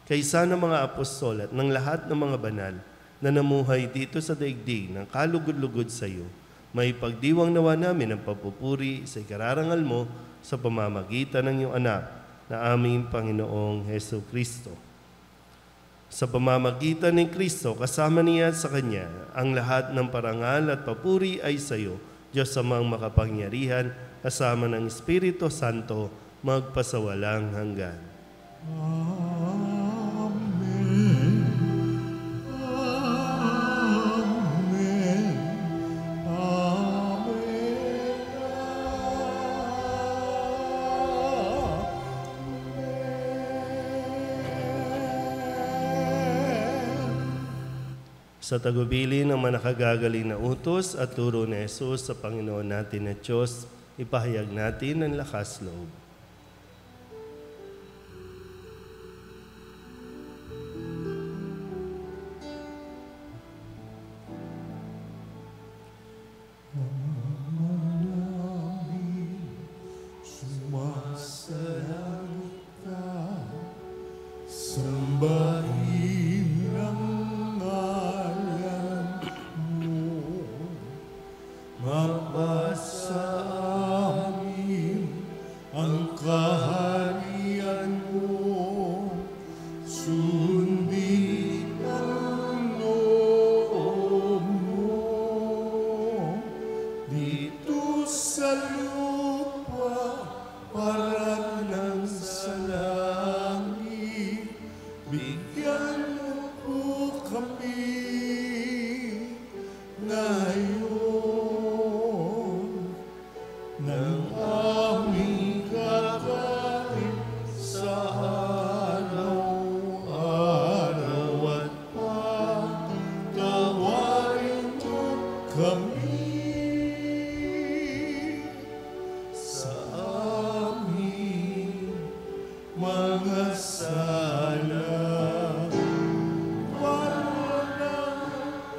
Kaysa ng mga apostol at ng lahat ng mga banal na namuhay dito sa daigdig ng kalugod-lugod sa iyo, may pagdiwang nawa namin ang papupuri sa ikararangal mo sa pamamagitan ng iyong anak na aming Panginoong Hesu Kristo. Sa pamamagitan ni Kristo, kasama niya sa Kanya, ang lahat ng parangal at papuri ay sa iyo, Diyos amang makapangyarihan, kasama ng Espiritu Santo, magpasawalang hanggan. Amen. Amen. Sa tagubili ng manakagagaling na utos at turo ni Jesus sa Panginoon natin at Diyos, ipahayag natin ang lakas loob. Sumasalangit ka, sambahin ang ngalan mo. Mapasa amin ang kaharian mo, sundin ang loob mo. Dito sa lupa, parang nang sa langit, bigyan mo po kami ngayon ng aming kakain sa araw-araw at pagtawarin mo kami sa aming mga sala, para ng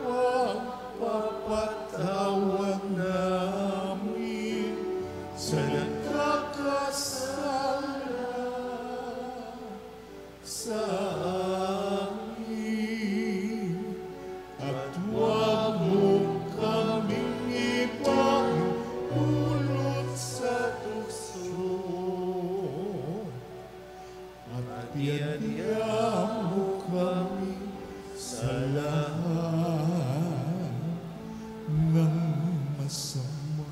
pagpapatawad namin sa nagkakasala sa amin. At huwag mo kaming ipahulot sa tukso, at biyayaan mo kami sa lahat ng masama.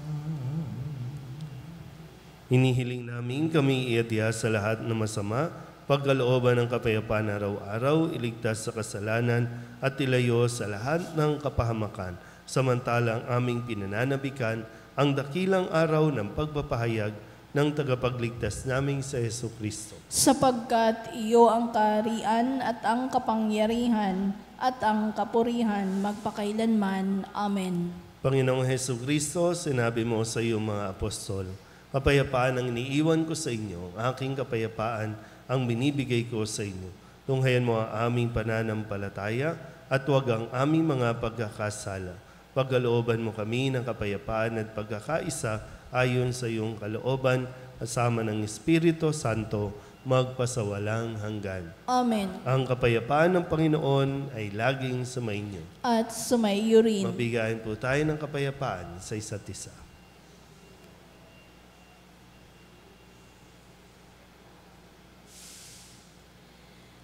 Hinihiling namin kami iadya sa lahat ng masama, pagkalooban ng kapayapaan araw-araw, iligtas sa kasalanan at ilayo sa lahat ng kapahamakan. Samantalang aming pinananabikan ang dakilang araw ng pagpapahayag ng tagapagligtas naming sa Jesucristo. Sapagkat iyo ang kaharian at ang kapangyarihan at ang kapurihan magpakailanman. Amen. Panginoong Jesucristo, sinabi mo sa iyong mga apostol, kapayapaan ang iniiwan ko sa inyo, ang aking kapayapaan ang binibigay ko sa inyo. Tunghayan mo ang aming pananampalataya at huwag ang aming mga pagkakasala. Pagkalooban mo kami ng kapayapaan at pagkakaisa ayon sa iyong kalooban, kasama ng Espiritu Santo, magpasawalang hanggan. Amen. Ang kapayapaan ng Panginoon ay laging sumainyo. At sumaiyo rin. Mabigayan po tayo ng kapayapaan sa isa't isa.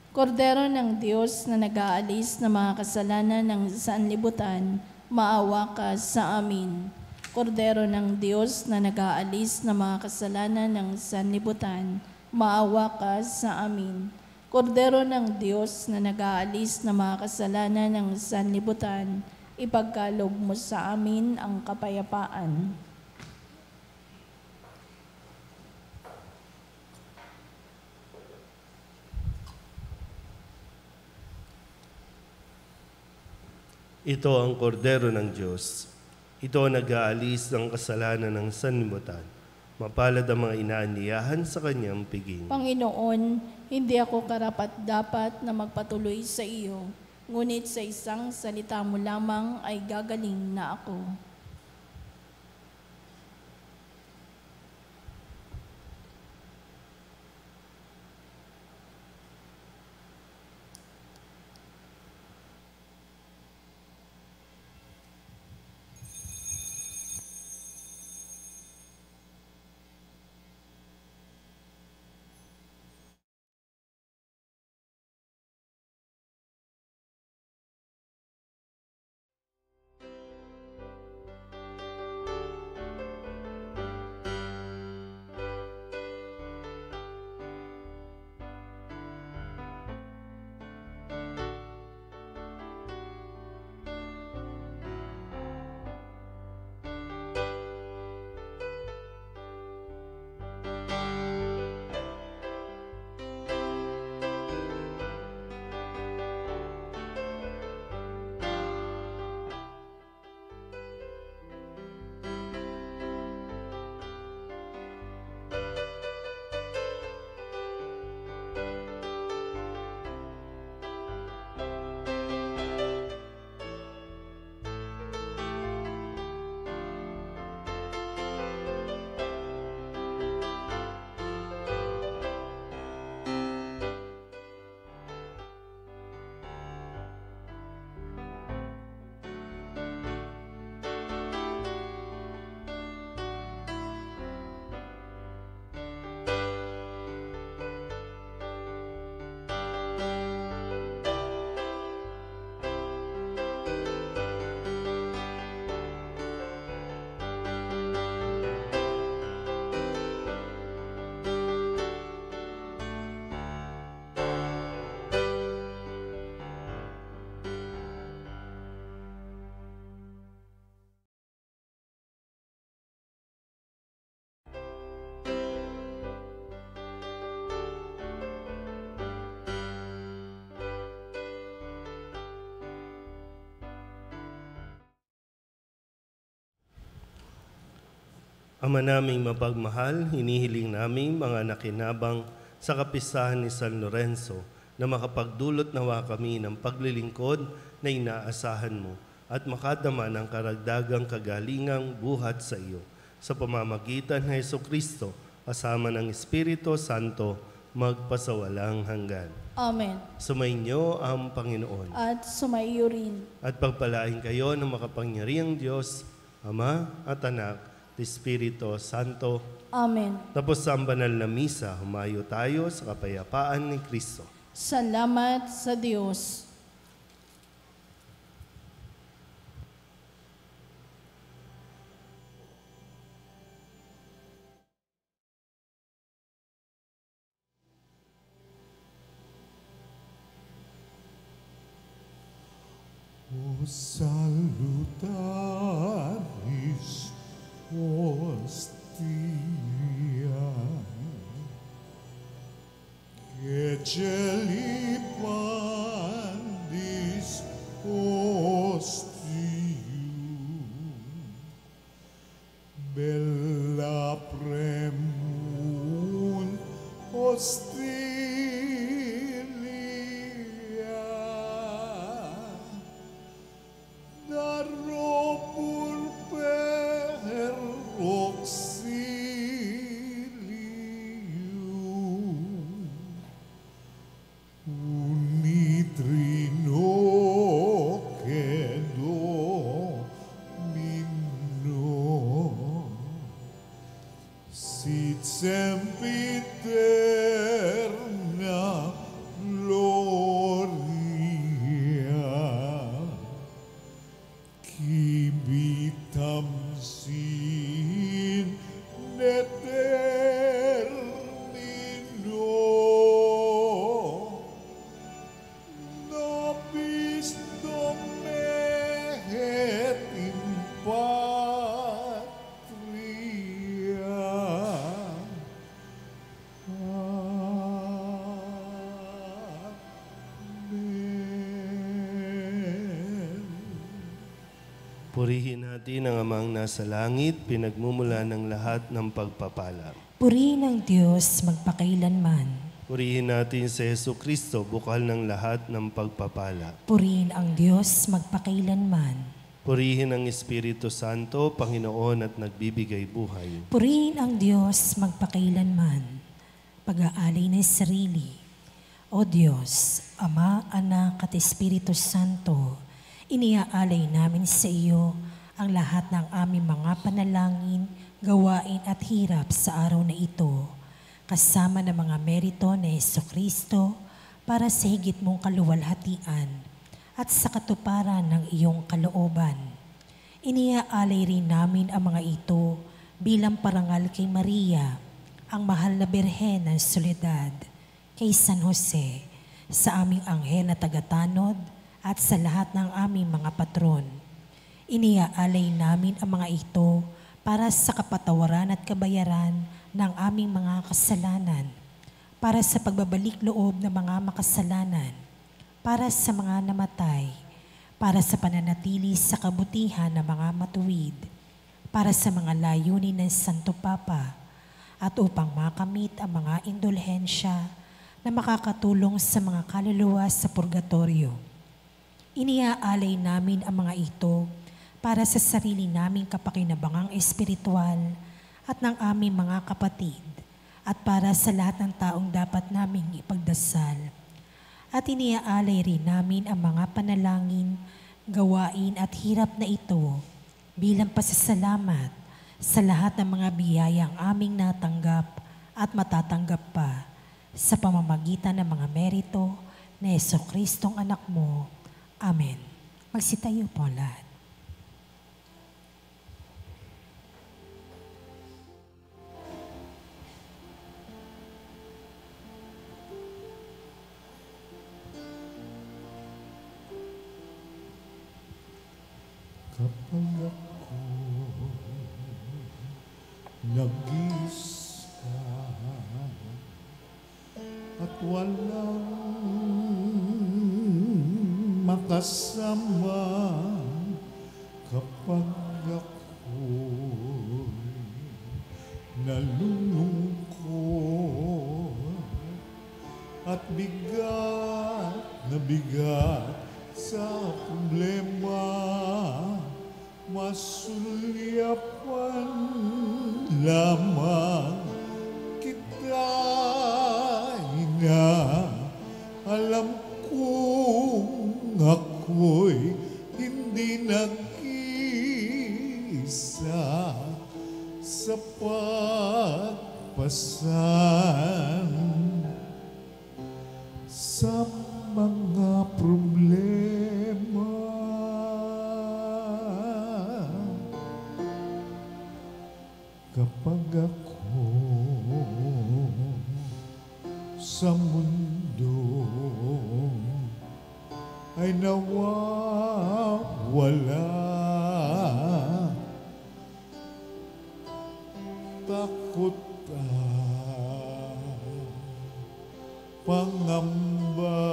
Kordero ng Diyos na nag-aalis ng mga kasalanan ng sanlibutan, maawa ka sa amin. Kordero ng Diyos na nag-aalis ng mga kasalanan ng sanlibutan, maawa ka sa amin. Kordero ng Diyos na nag-aalis ng mga kasalanan ng sanlibutan, ipagkaloob mo sa amin ang kapayapaan. Ito ang kordero ng Diyos. Ito ang nag-aalis ng kasalanan ng sanlibutan. Mapalad ang mga inaanyayahan sa kanyang piging. Panginoon, hindi ako karapat-dapat na magpatuloy sa iyo, ngunit sa isang salita mo lamang ay gagaling na ako. Ama naming mapagmahal, hinihiling namin mga nakinabang sa kapistahan ni San Lorenzo na makapagdulot nawa kami ng paglilingkod na inaasahan mo at makadama ng karagdagang kagalingang buhat sa iyo. Sa pamamagitan ng Jesucristo, kasama ng Espiritu Santo, magpasawalang hanggan. Amen. Sumainyo ang Panginoon. At sumaiyo rin. At pagpalain kayo ng makapangyarihang Diyos, Ama at Anak, at Espiritu Santo. Amen. Tapos sa banal na misa, humayo tayo sa kapayapaan ni Kristo. Salamat sa Diyos. O salutaris hostia, que celi pandis hostium, bella premunt hostilia, darobur per auxilium, unitrino che domino, sit sempiterna gloria, qui vitam sin eternino, nobis Domine et in patria. Amen. Purihin natin ang Amang nasa langit, pinagmumula ng lahat ng pagpapala. Purihin ang Diyos magpakailanman. Purihin natin si Jesucristo, bukal ng lahat ng pagpapala. Purihin ang Diyos magpakailanman. Purihin ang Espiritu Santo, Panginoon at nagbibigay buhay. Purihin ang Diyos magpakailanman. Pag-aalay ng sarili. O Diyos, Ama, Anak at Espiritu Santo, iniaalay namin sa iyo ang lahat ng aming mga panalangin, gawain at hirap sa araw na ito, kasama ng mga merito ni Jesucristo para sa higit mong kaluwalhatian at sa katuparan ng iyong kalooban. Iniaalay rin namin ang mga ito bilang parangal kay Maria, ang mahal na Birhen ng Soledad, kay San Jose, sa aming anghel na tagatanod, at sa lahat ng aming mga patron. Iniaalay namin ang mga ito para sa kapatawaran at kabayaran ng aming mga kasalanan, para sa pagbabalik loob ng mga makasalanan, para sa mga namatay, para sa pananatili sa kabutihan ng mga matuwid, para sa mga layunin ng Santo Papa, at upang makamit ang mga indulhensya na makakatulong sa mga kaluluwa sa purgatorio. Iniaalay namin ang mga ito para sa sarili naming kapakinabangang espiritual at ng aming mga kapatid at para sa lahat ng taong dapat naming ipagdasal. At iniaalay rin namin ang mga panalangin, gawain at hirap na ito bilang pasasalamat sa lahat ng mga biyayang aming natanggap at matatanggap pa sa pamamagitan ng mga merito na Jesucristong anak mo. Amen. Magsitayo po lahat. Kapag ako nag-isa at walang makasama, kapag ako'y masulyapan lamang kita ina. Alam kong ako'y hindi nag-isa sa pagpasan sa mga problema. Kapag ako sa mundo ay nawawala, takot at pangamba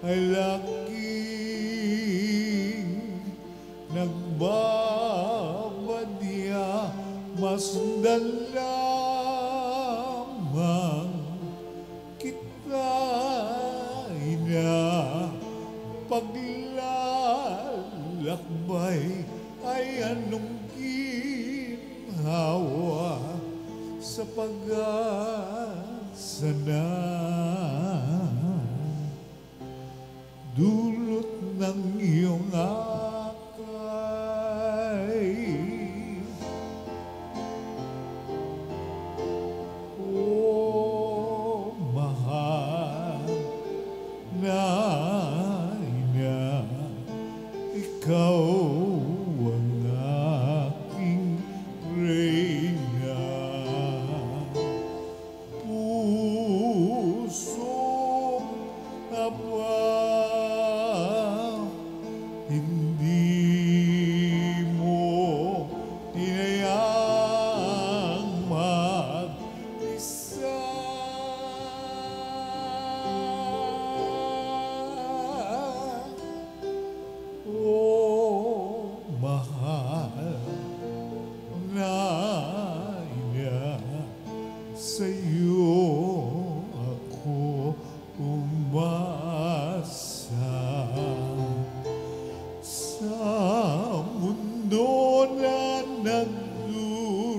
ay laging nagbabadya. Masdan lamang kita ina. Paglalakbay ay anong ginhawa sa pag-asa na dulot ng iyong akay. O mahal na ina, ikaw ang aking reyna. Puso aba, hindi mo tinayang mag-isa. O mahal na ina, sa'yo ako umasa. Sa mundo na nagdurusa,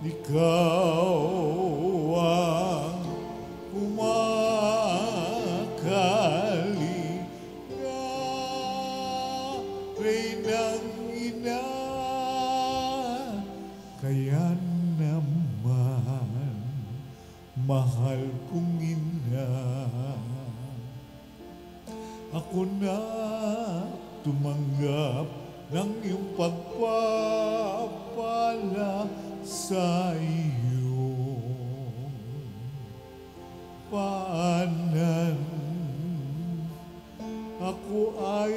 ikaw ang kumakalinga. Reynang ina, kaya naman mahal kong ina, ako na tumanggap ng iyong pagpapala sa iyong paanan. Ako ay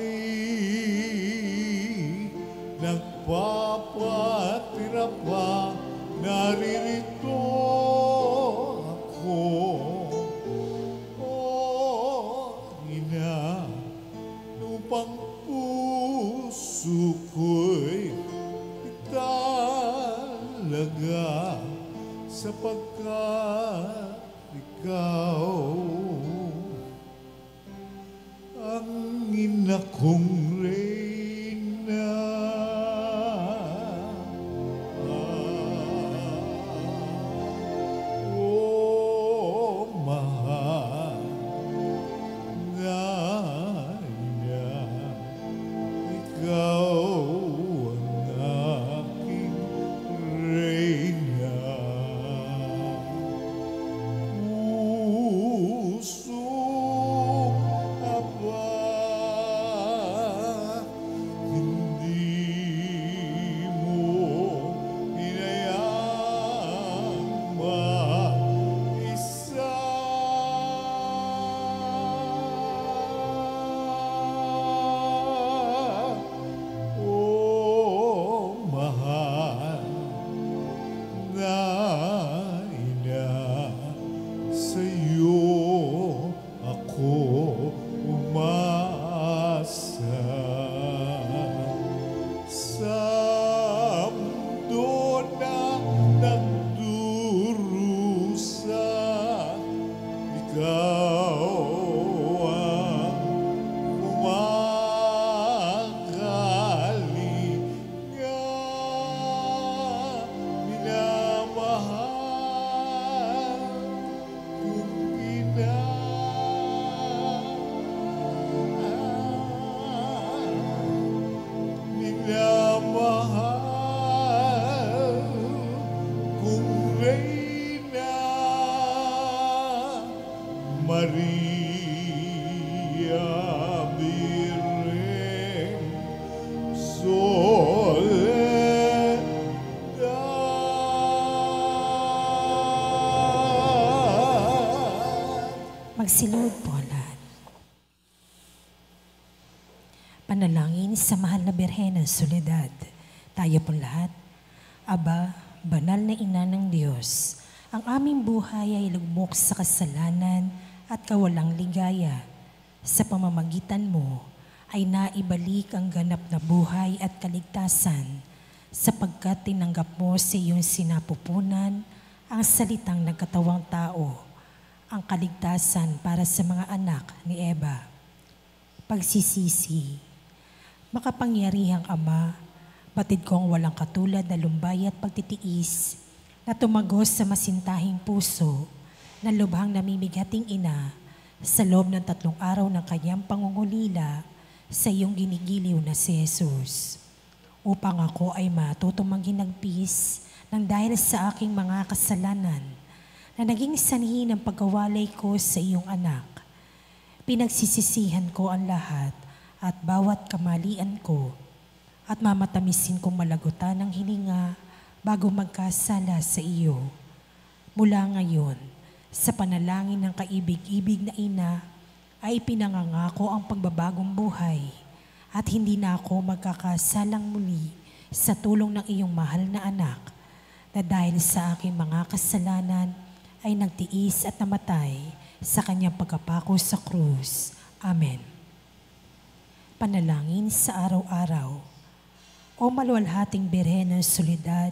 nagpapatira pa, naririto ako. Ina, upang puso ko'y italaga sapagkat ikaw ang ina kong reyna. Oh, mahal na ina, ikaw ang aking reyna. Puso aba, Panalangin sa mahal na Birhen ng Soledad. Tayo po lahat. Aba, banal na ina ng Diyos, ang aming buhay ay lugmok sa kasalanan at kawalang ligaya. Sa pamamagitan mo ay naibalik ang ganap na buhay at kaligtasan sapagkat tinanggap mo sa iyong sinapupunan ang salitang nagkatawang tao, ang kaligtasan para sa mga anak ni Eva. Pagsisisi. Makapangyarihang Ama, batid kong walang katulad na lumbay at pagtitiis na tumagos sa masintahing puso na lubhang namimigating ina sa loob ng 3 araw ng kanyang pangungulila sa iyong ginigiliw na si Jesus. Upang ako ay matutong maghinagpis ng dahil sa aking mga kasalanan na naging sanhi ng pagkawalay ko sa iyong anak. Pinagsisisihan ko ang lahat at bawat kamalian ko at mamatamisin kong malagutan ng hininga bago magkasala sa iyo. Mula ngayon, sa panalangin ng kaibig-ibig na ina, ay pinangangako ang pagbabagong buhay at hindi na ako magkakasalang muli sa tulong ng iyong mahal na anak na dahil sa aking mga kasalanan ay nagtiis at namatay sa kanyang pagkapako sa krus. Amen. Panalangin sa araw-araw. O maluwalhating Birhen ng Soledad,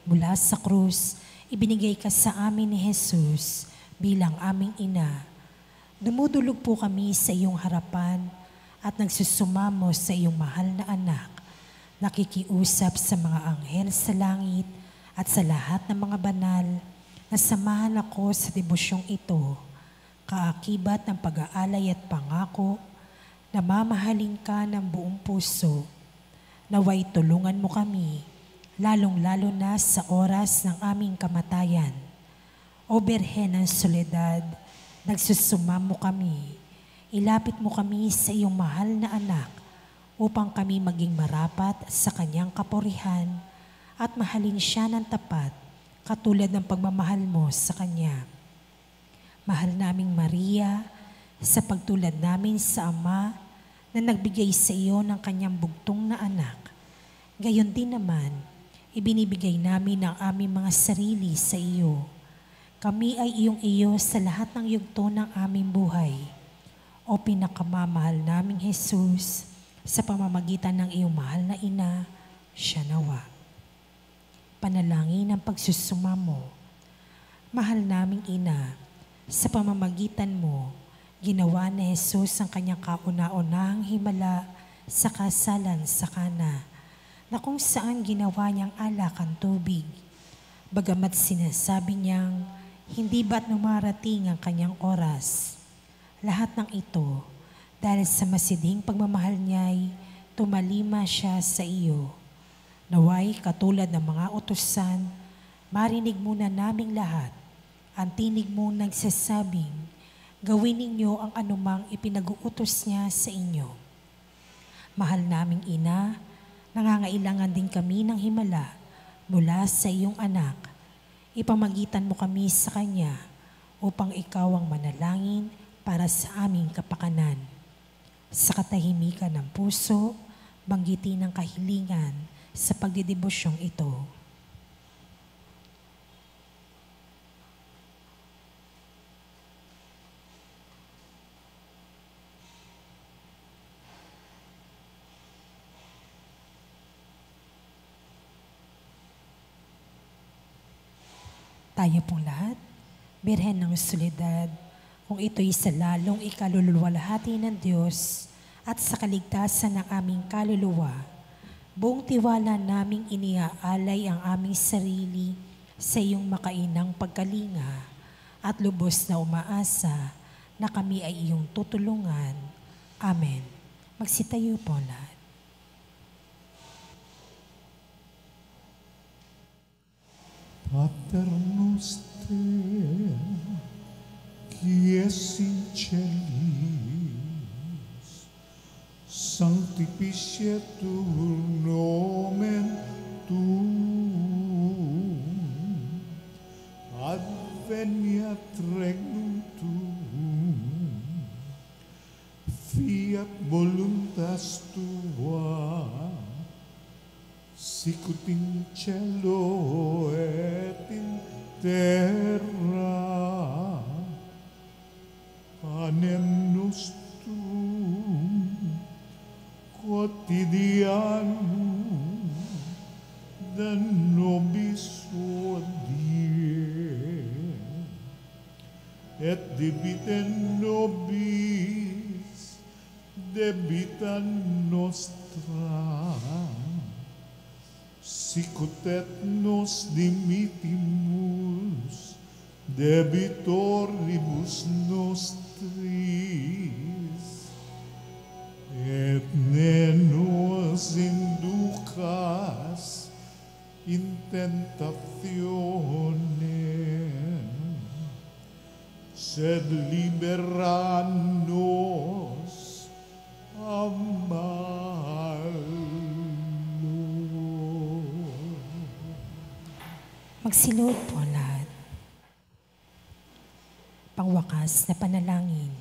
mula sa krus, ibinigay ka sa amin ni Jesus bilang aming ina. Dumudulog po kami sa iyong harapan at nagsusumamo sa iyong mahal na anak. Nakikiusap sa mga anghel sa langit at sa lahat ng mga banal na samahan ako sa debusyong ito, kaakibat ng pag-aalay at pangako na mamahalin ka ng buong puso. Naway tulungan mo kami, lalong-lalo na sa oras ng aming kamatayan. O Birhen ng Soledad, nagsusumamo kami. Ilapit mo kami sa iyong mahal na anak upang kami maging marapat sa kanyang kapurihan at mahalin siya ng tapat katulad ng pagmamahal mo sa kanya. Mahal naming Maria, sa pagtulad namin sa Ama na nagbigay sa iyo ng kanyang bugtong na anak. Gayon din naman, ibinibigay namin ang aming mga sarili sa iyo. Kami ay iyong iyo sa lahat ng yugto ng aming buhay. O pinakamamahal naming Jesus, sa pamamagitan ng iyong mahal na ina, siya nawa. Panalangin ng pagsusumamo. Mahal naming ina, sa pamamagitan mo, ginawa ni Jesus ang kanyang kauna-unahang himala sa kasalan sa Kana, na kung saan ginawa niyang alak ang tubig. Bagamat sinasabi niyang, hindi ba't numarating ang kanyang oras? Lahat ng ito, dahil sa masidhing pagmamahal niya'y tumalima siya sa iyo. Naway katulad ng mga utusan, marinig muna naming lahat ang tinig mong nagsasabing, gawin ninyo ang anumang ipinag-uutos niya sa inyo. Mahal naming ina, nangangailangan din kami ng himala mula sa iyong anak. Ipamagitan mo kami sa kanya upang ikaw ang manalangin para sa aming kapakanan. Sa katahimikan ng puso, banggitin ang kahilingan sa pagdidebusyong ito. Tayo pong lahat, Birhen ng Soledad, kung ito'y sa lalong ikaluluwalhati ng Diyos at sa kaligtasan ng aming kaluluwa, buong tiwala naming iniaalay ang aming sarili sa iyong makainang pagkalinga at lubos na umaasa na kami ay iyong tutulungan. Amen. Magsitayo po lahat. Pater noster, qui es in celis, sanctificetur nomen tuum, adveniat regnum tuum, fiat voluntas tua, sicut in cielo et in terra. Panem nostrum quotidianum da nobis hodie, et debite nobis debita nostra, sicut et nos dimitimus debitoribus nostris, et ne nos inducas in tentationem, sed libera nos a malo. Magsilod po lahat. Pangwakas na panalangin.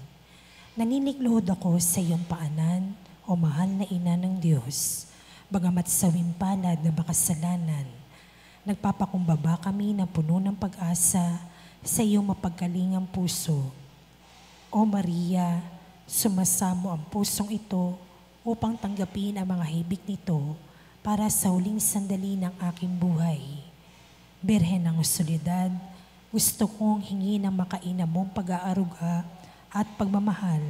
Naninigluhod ako sa iyong paanan, o mahal na ina ng Diyos. Bagamat sawing palad na makasalanan, nagpapakumbaba kami ng puno ng pag-asa sa iyong mapagkalingang puso. O Maria, sumasamo ang pusong ito upang tanggapin ang mga hibik nito para sa huling sandali ng aking buhay. Birhen ng Soledad, gusto kong hingi ng makaina mong pag-aaruga at pagmamahal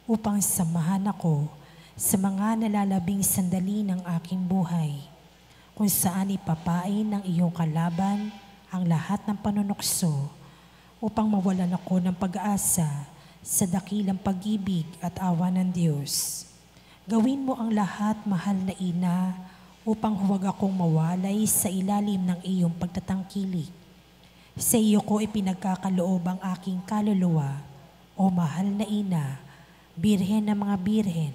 upang samahan ako sa mga nalalabing sandali ng aking buhay, kung saan ipapain ng iyong kalaban ang lahat ng panunukso upang mawalan ako ng pag-asa sa dakilang pag-ibig at awa ng Diyos. Gawin mo ang lahat, mahal na ina, upang huwag akong mawalay sa ilalim ng iyong pagtatangkilik. Sa iyo ko ipinagkakaloob ang aking kaluluwa, o mahal na ina, birhen ng mga birhen,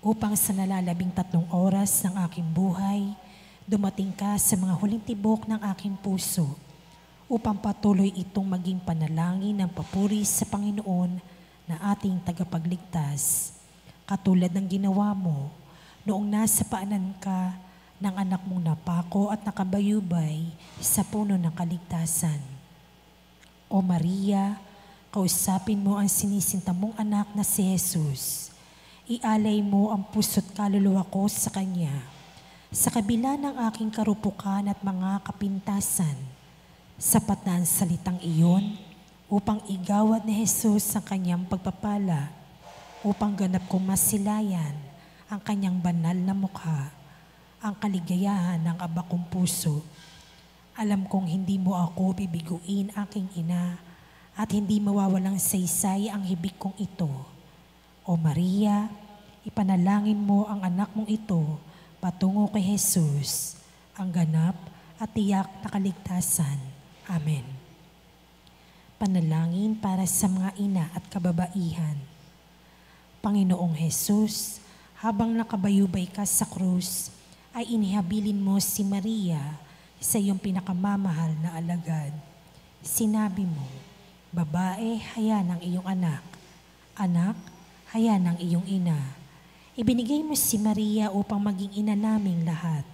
upang sa nalalabing 3 oras ng aking buhay, dumating ka sa mga huling tibok ng aking puso, upang patuloy itong maging panalangin ng papuri sa Panginoon na ating tagapagligtas, katulad ng ginawa mo noong nasa paanan ka ng anak mong napako at nakabayubay sa puno ng kaligtasan. O Maria, kausapin mo ang sinisinta mong anak na si Jesus. Ialay mo ang puso't kaluluwa ko sa Kanya. Sa kabila ng aking karupukan at mga kapintasan, sapat na ang salitang iyon upang igawad ni Jesus ang Kanyang pagpapala, upang ganap kong masilayan ang Kanyang banal na mukha, ang kaligayahan ng aba kong puso. Alam kong hindi mo ako bibiguin, aking ina, at hindi mawawalang saysay ang hibik kong ito. O Maria, ipanalangin mo ang anak mong ito patungo kay Jesus, ang ganap at tiyak na kaligtasan. Amen. Panalangin para sa mga ina at kababaihan. Panginoong Jesus, habang nakabayubay ka sa krus, ay inihabilin mo si Maria sa iyong pinakamamahal na alagad. Sinabi mo, babae, hayan ang iyong anak. Anak, hayan ang iyong ina. Ibinigay mo si Maria upang maging ina naming lahat.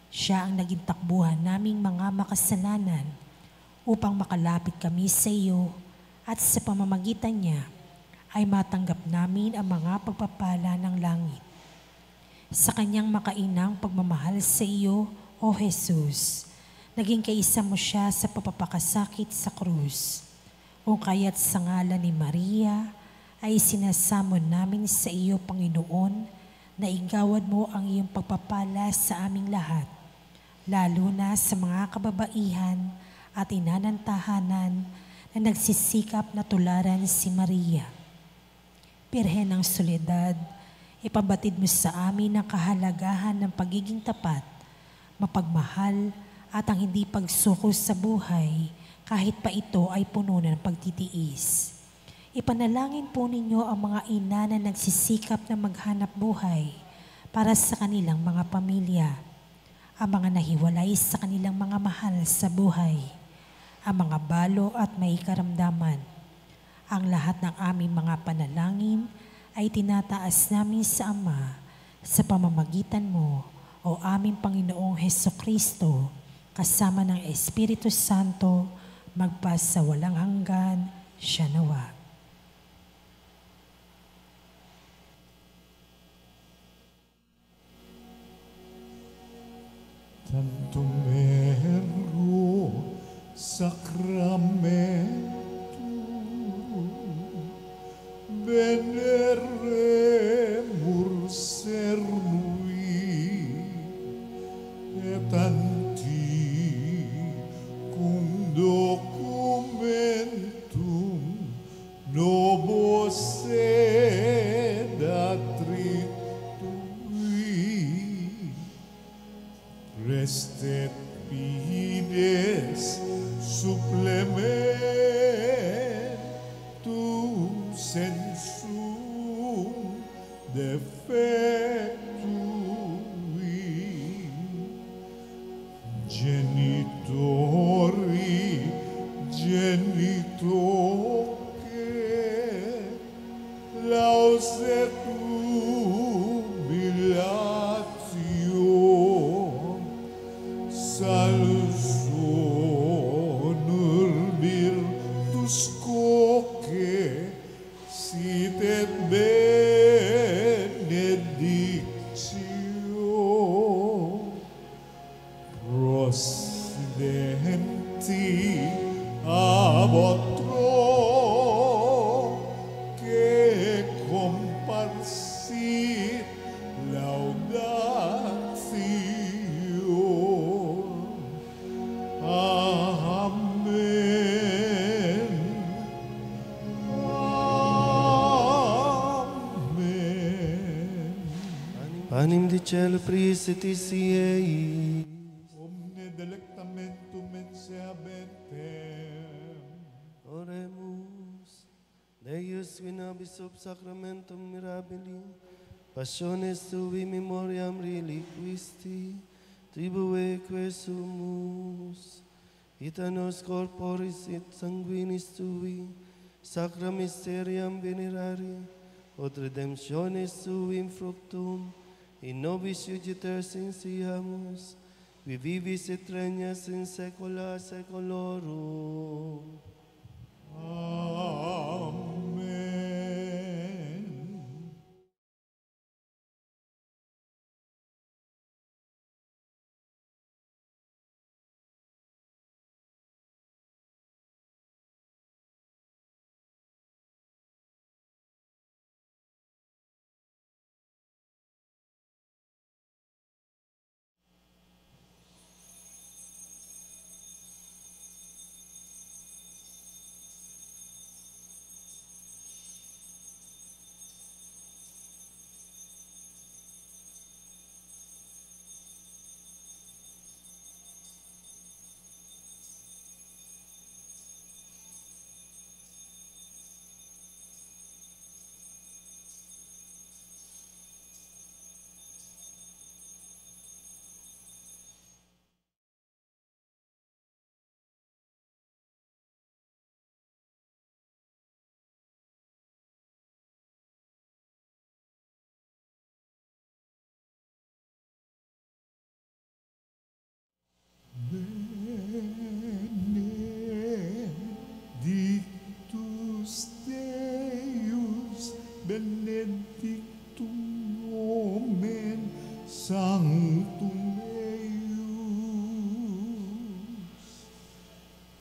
Siya ang naging takbuhan naming mga makasalanan upang makalapit kami sa iyo, at sa pamamagitan niya ay matanggap namin ang mga pagpapala ng langit. Sa kanyang makainang pagmamahal sa iyo, O Jesus, naging kaisa mo siya sa papapakasakit sa krus. O kaya't sa ngalan ni Maria, ay sinasamo namin sa iyo, Panginoon, na igawad mo ang iyong pagpapala sa aming lahat, lalo na sa mga kababaihan at inanantahanan na nagsisikap na tularan si Maria. Birhen ng Soledad, ipabatid mo sa amin ang kahalagahan ng pagiging tapat, mapagmahal at ang hindi pagsuko sa buhay kahit pa ito ay puno ng pagtitiis. Ipanalangin po ninyo ang mga ina na nagsisikap na maghanap buhay para sa kanilang mga pamilya, ang mga nahiwalay sa kanilang mga mahal sa buhay, ang mga balo at may karamdaman. Ang lahat ng aming mga panalangin ay tinataas namin sa Ama sa pamamagitan mo, o aming Panginoong Hesukristo, kasama ng Espiritu Santo, magpas sa walang hanggan, siya nawa. Tanto mero sacramento veneremur cernui et antiquum documentum nobis sed attritui restet fides supplementum sensum defectui genitori genitoque lauset jubilatio salus virtus coque sit et benedictio prosidenti ab otro que comparsit laudatio. Amen. Amen. Panim di cielo prisetis iei. Omne delectamentum menseabentem. Oremus. Deus vinabis sub sacramentum mirabili. Passiones tui memoriam reliquisti. Tribueque sumus. Ita nos corporis et sanguinis tui. Sacra mysteriam venerari. Od redemptionis tuim fructum. In nobis iuditor sensiamus. Vivis et regnas in saecula saeculorum. Amen. Benedictus Deus, benedictum nomen sanctum eius.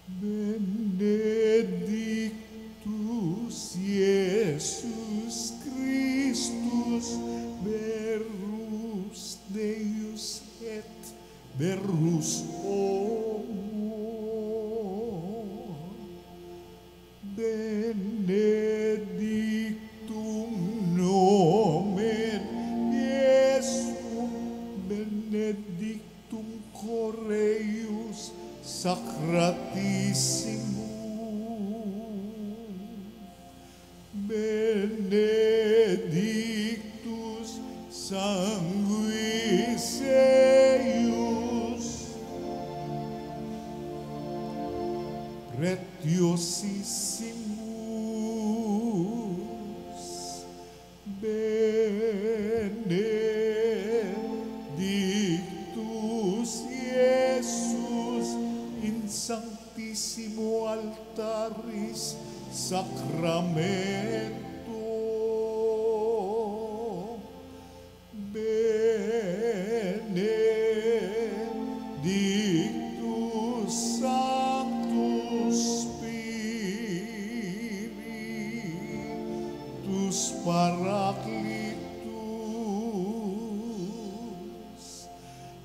Benedictus Iesus Christus, verus Deus et verus homo. Benedictum nomen Iesum, benedictum Coreus sacratissimum. Benedictus sanguis eius, pretiosissimus. Sakramento, Benedictus Sanctus Spiritus Paracletus,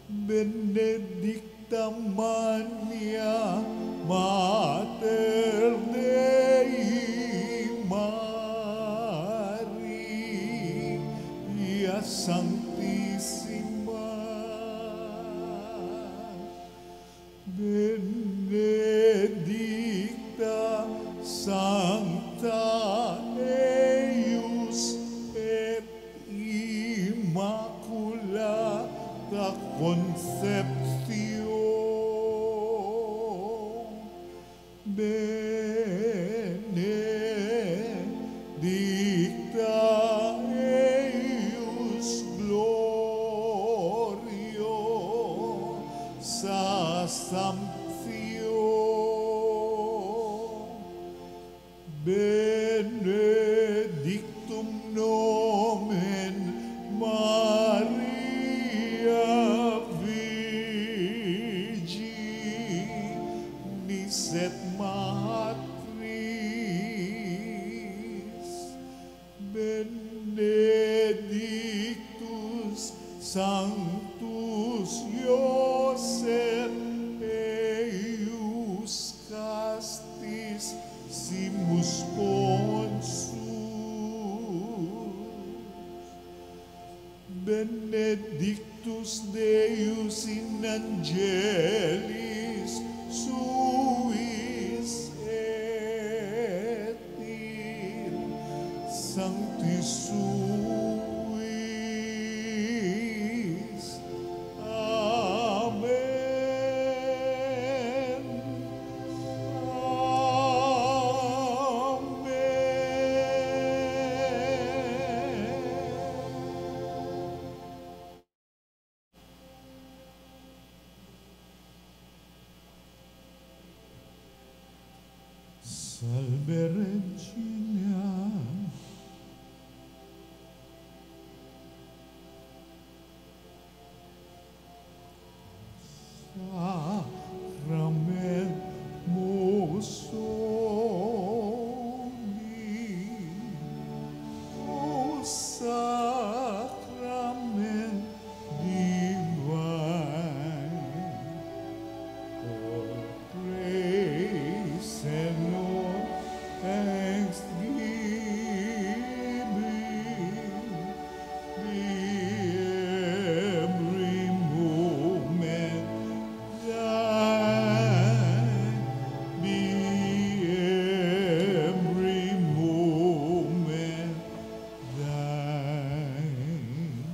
Benedicta Mania Mater Dei Maria Sanctissima, Benedicta Sancta eius et Immaculata Conceptio, Benedicta eius Glorio Sanctio, Benedictum nomen Maria Virginis et Matris, Benedictus Sanctus Iosef eius castis simus consus, Benedictus Deus in angelis suis et in sanctis suis. Amen. Salve Regina, Sacrament Mosoli, O Sacrament divine, all praise and all thanksgiving be every moment thine, be every moment thine.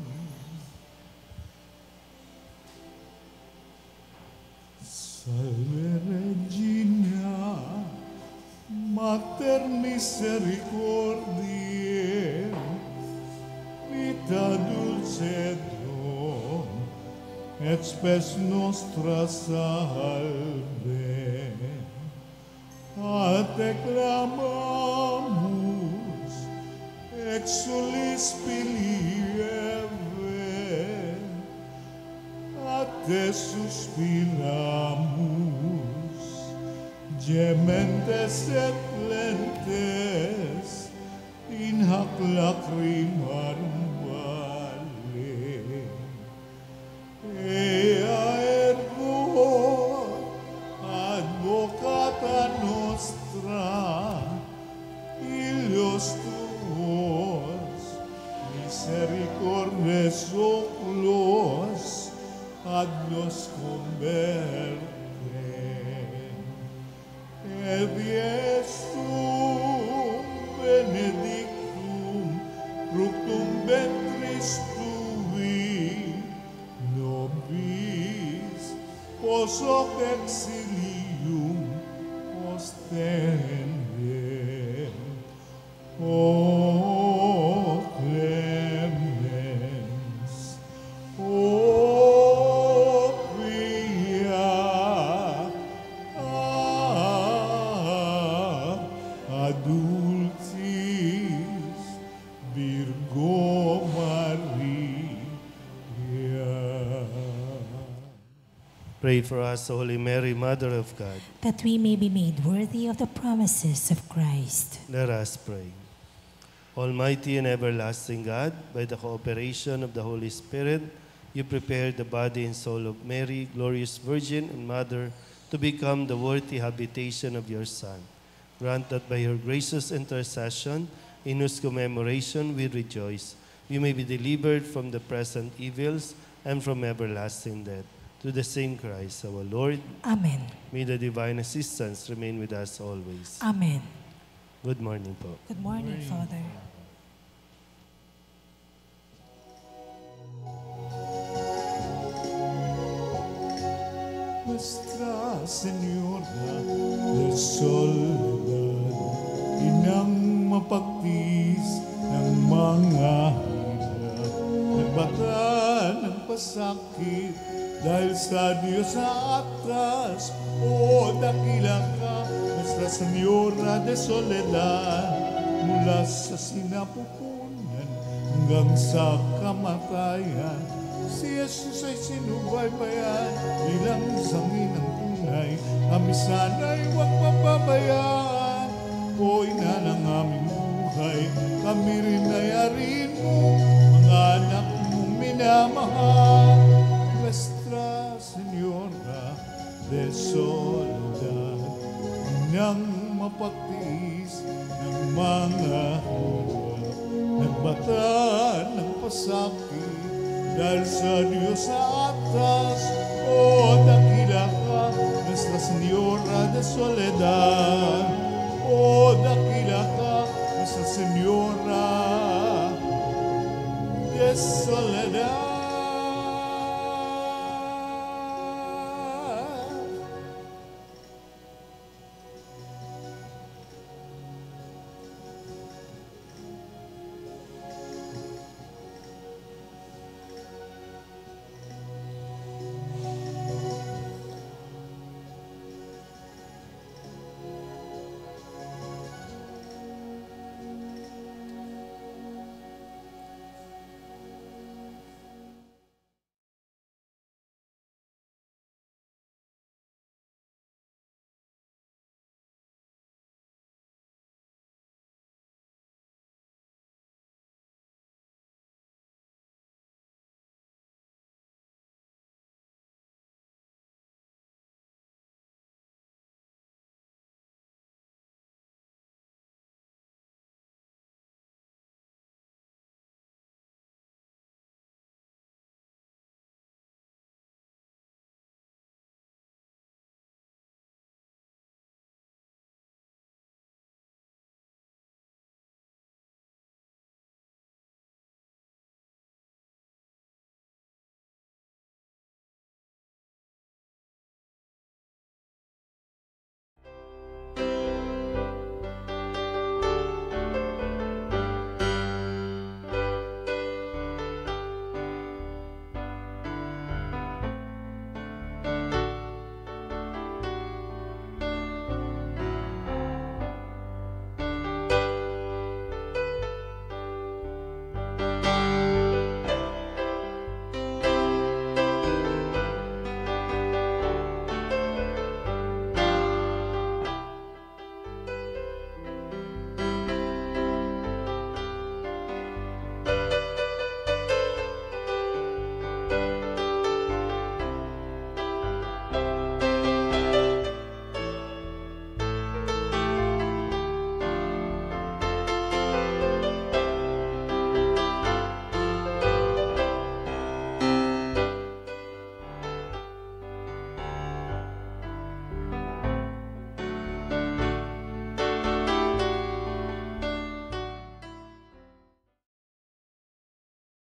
Salve Regina, Mater misericordiae, vita dulcedo, et spes nostra salve. A te clamamus, exulis pilieve, a te suspiramus, gementes et plentes, in hac lacrimarum vale. Ea ergo, advocata nostra, ilios tuos, misericordes oculos, ad nos converte. Et Iesum benedictum fructum ventris tui, nobis pos hoc exilium ostende. O clemens, o quia ad Pray for us, O Holy Mary, Mother of God. that we may be made worthy of the promises of Christ. Let us pray. Almighty and everlasting God, by the cooperation of the Holy Spirit, you prepared the body and soul of Mary, glorious Virgin and Mother, to become the worthy habitation of your Son. Grant that by your gracious intercession, in whose commemoration we rejoice, we may be delivered from the present evils and from everlasting death. Through the same Christ, our Lord, Amen. may the divine assistance remain with us always. Amen. Good morning po. Good morning, Father. Nuestra Señora de Soledad, inang mapagtis ng mga hirap, nagbata ng pasakit dahil sa Diyos sa atas. O dakila ka, Nuestra Señora de Soledad, mula sa sinapupunan hanggang sa kamatayan. Si Jesus ay sinubaybayan bilang sanginang tunay. Kami sana'y huwag mapabayaan. O ina ng aming buhay, kami rin ay arin mo, mga anak mong minamahal. Nuestra Señora de Soledad, inang mapagtiis ng mga hirap, nagbata ng pasakit dahil sa Diyos sa atas. O dakila ka, Nuestra Señora de Soledad. O dakila ka, Nuestra Señora de Soledad.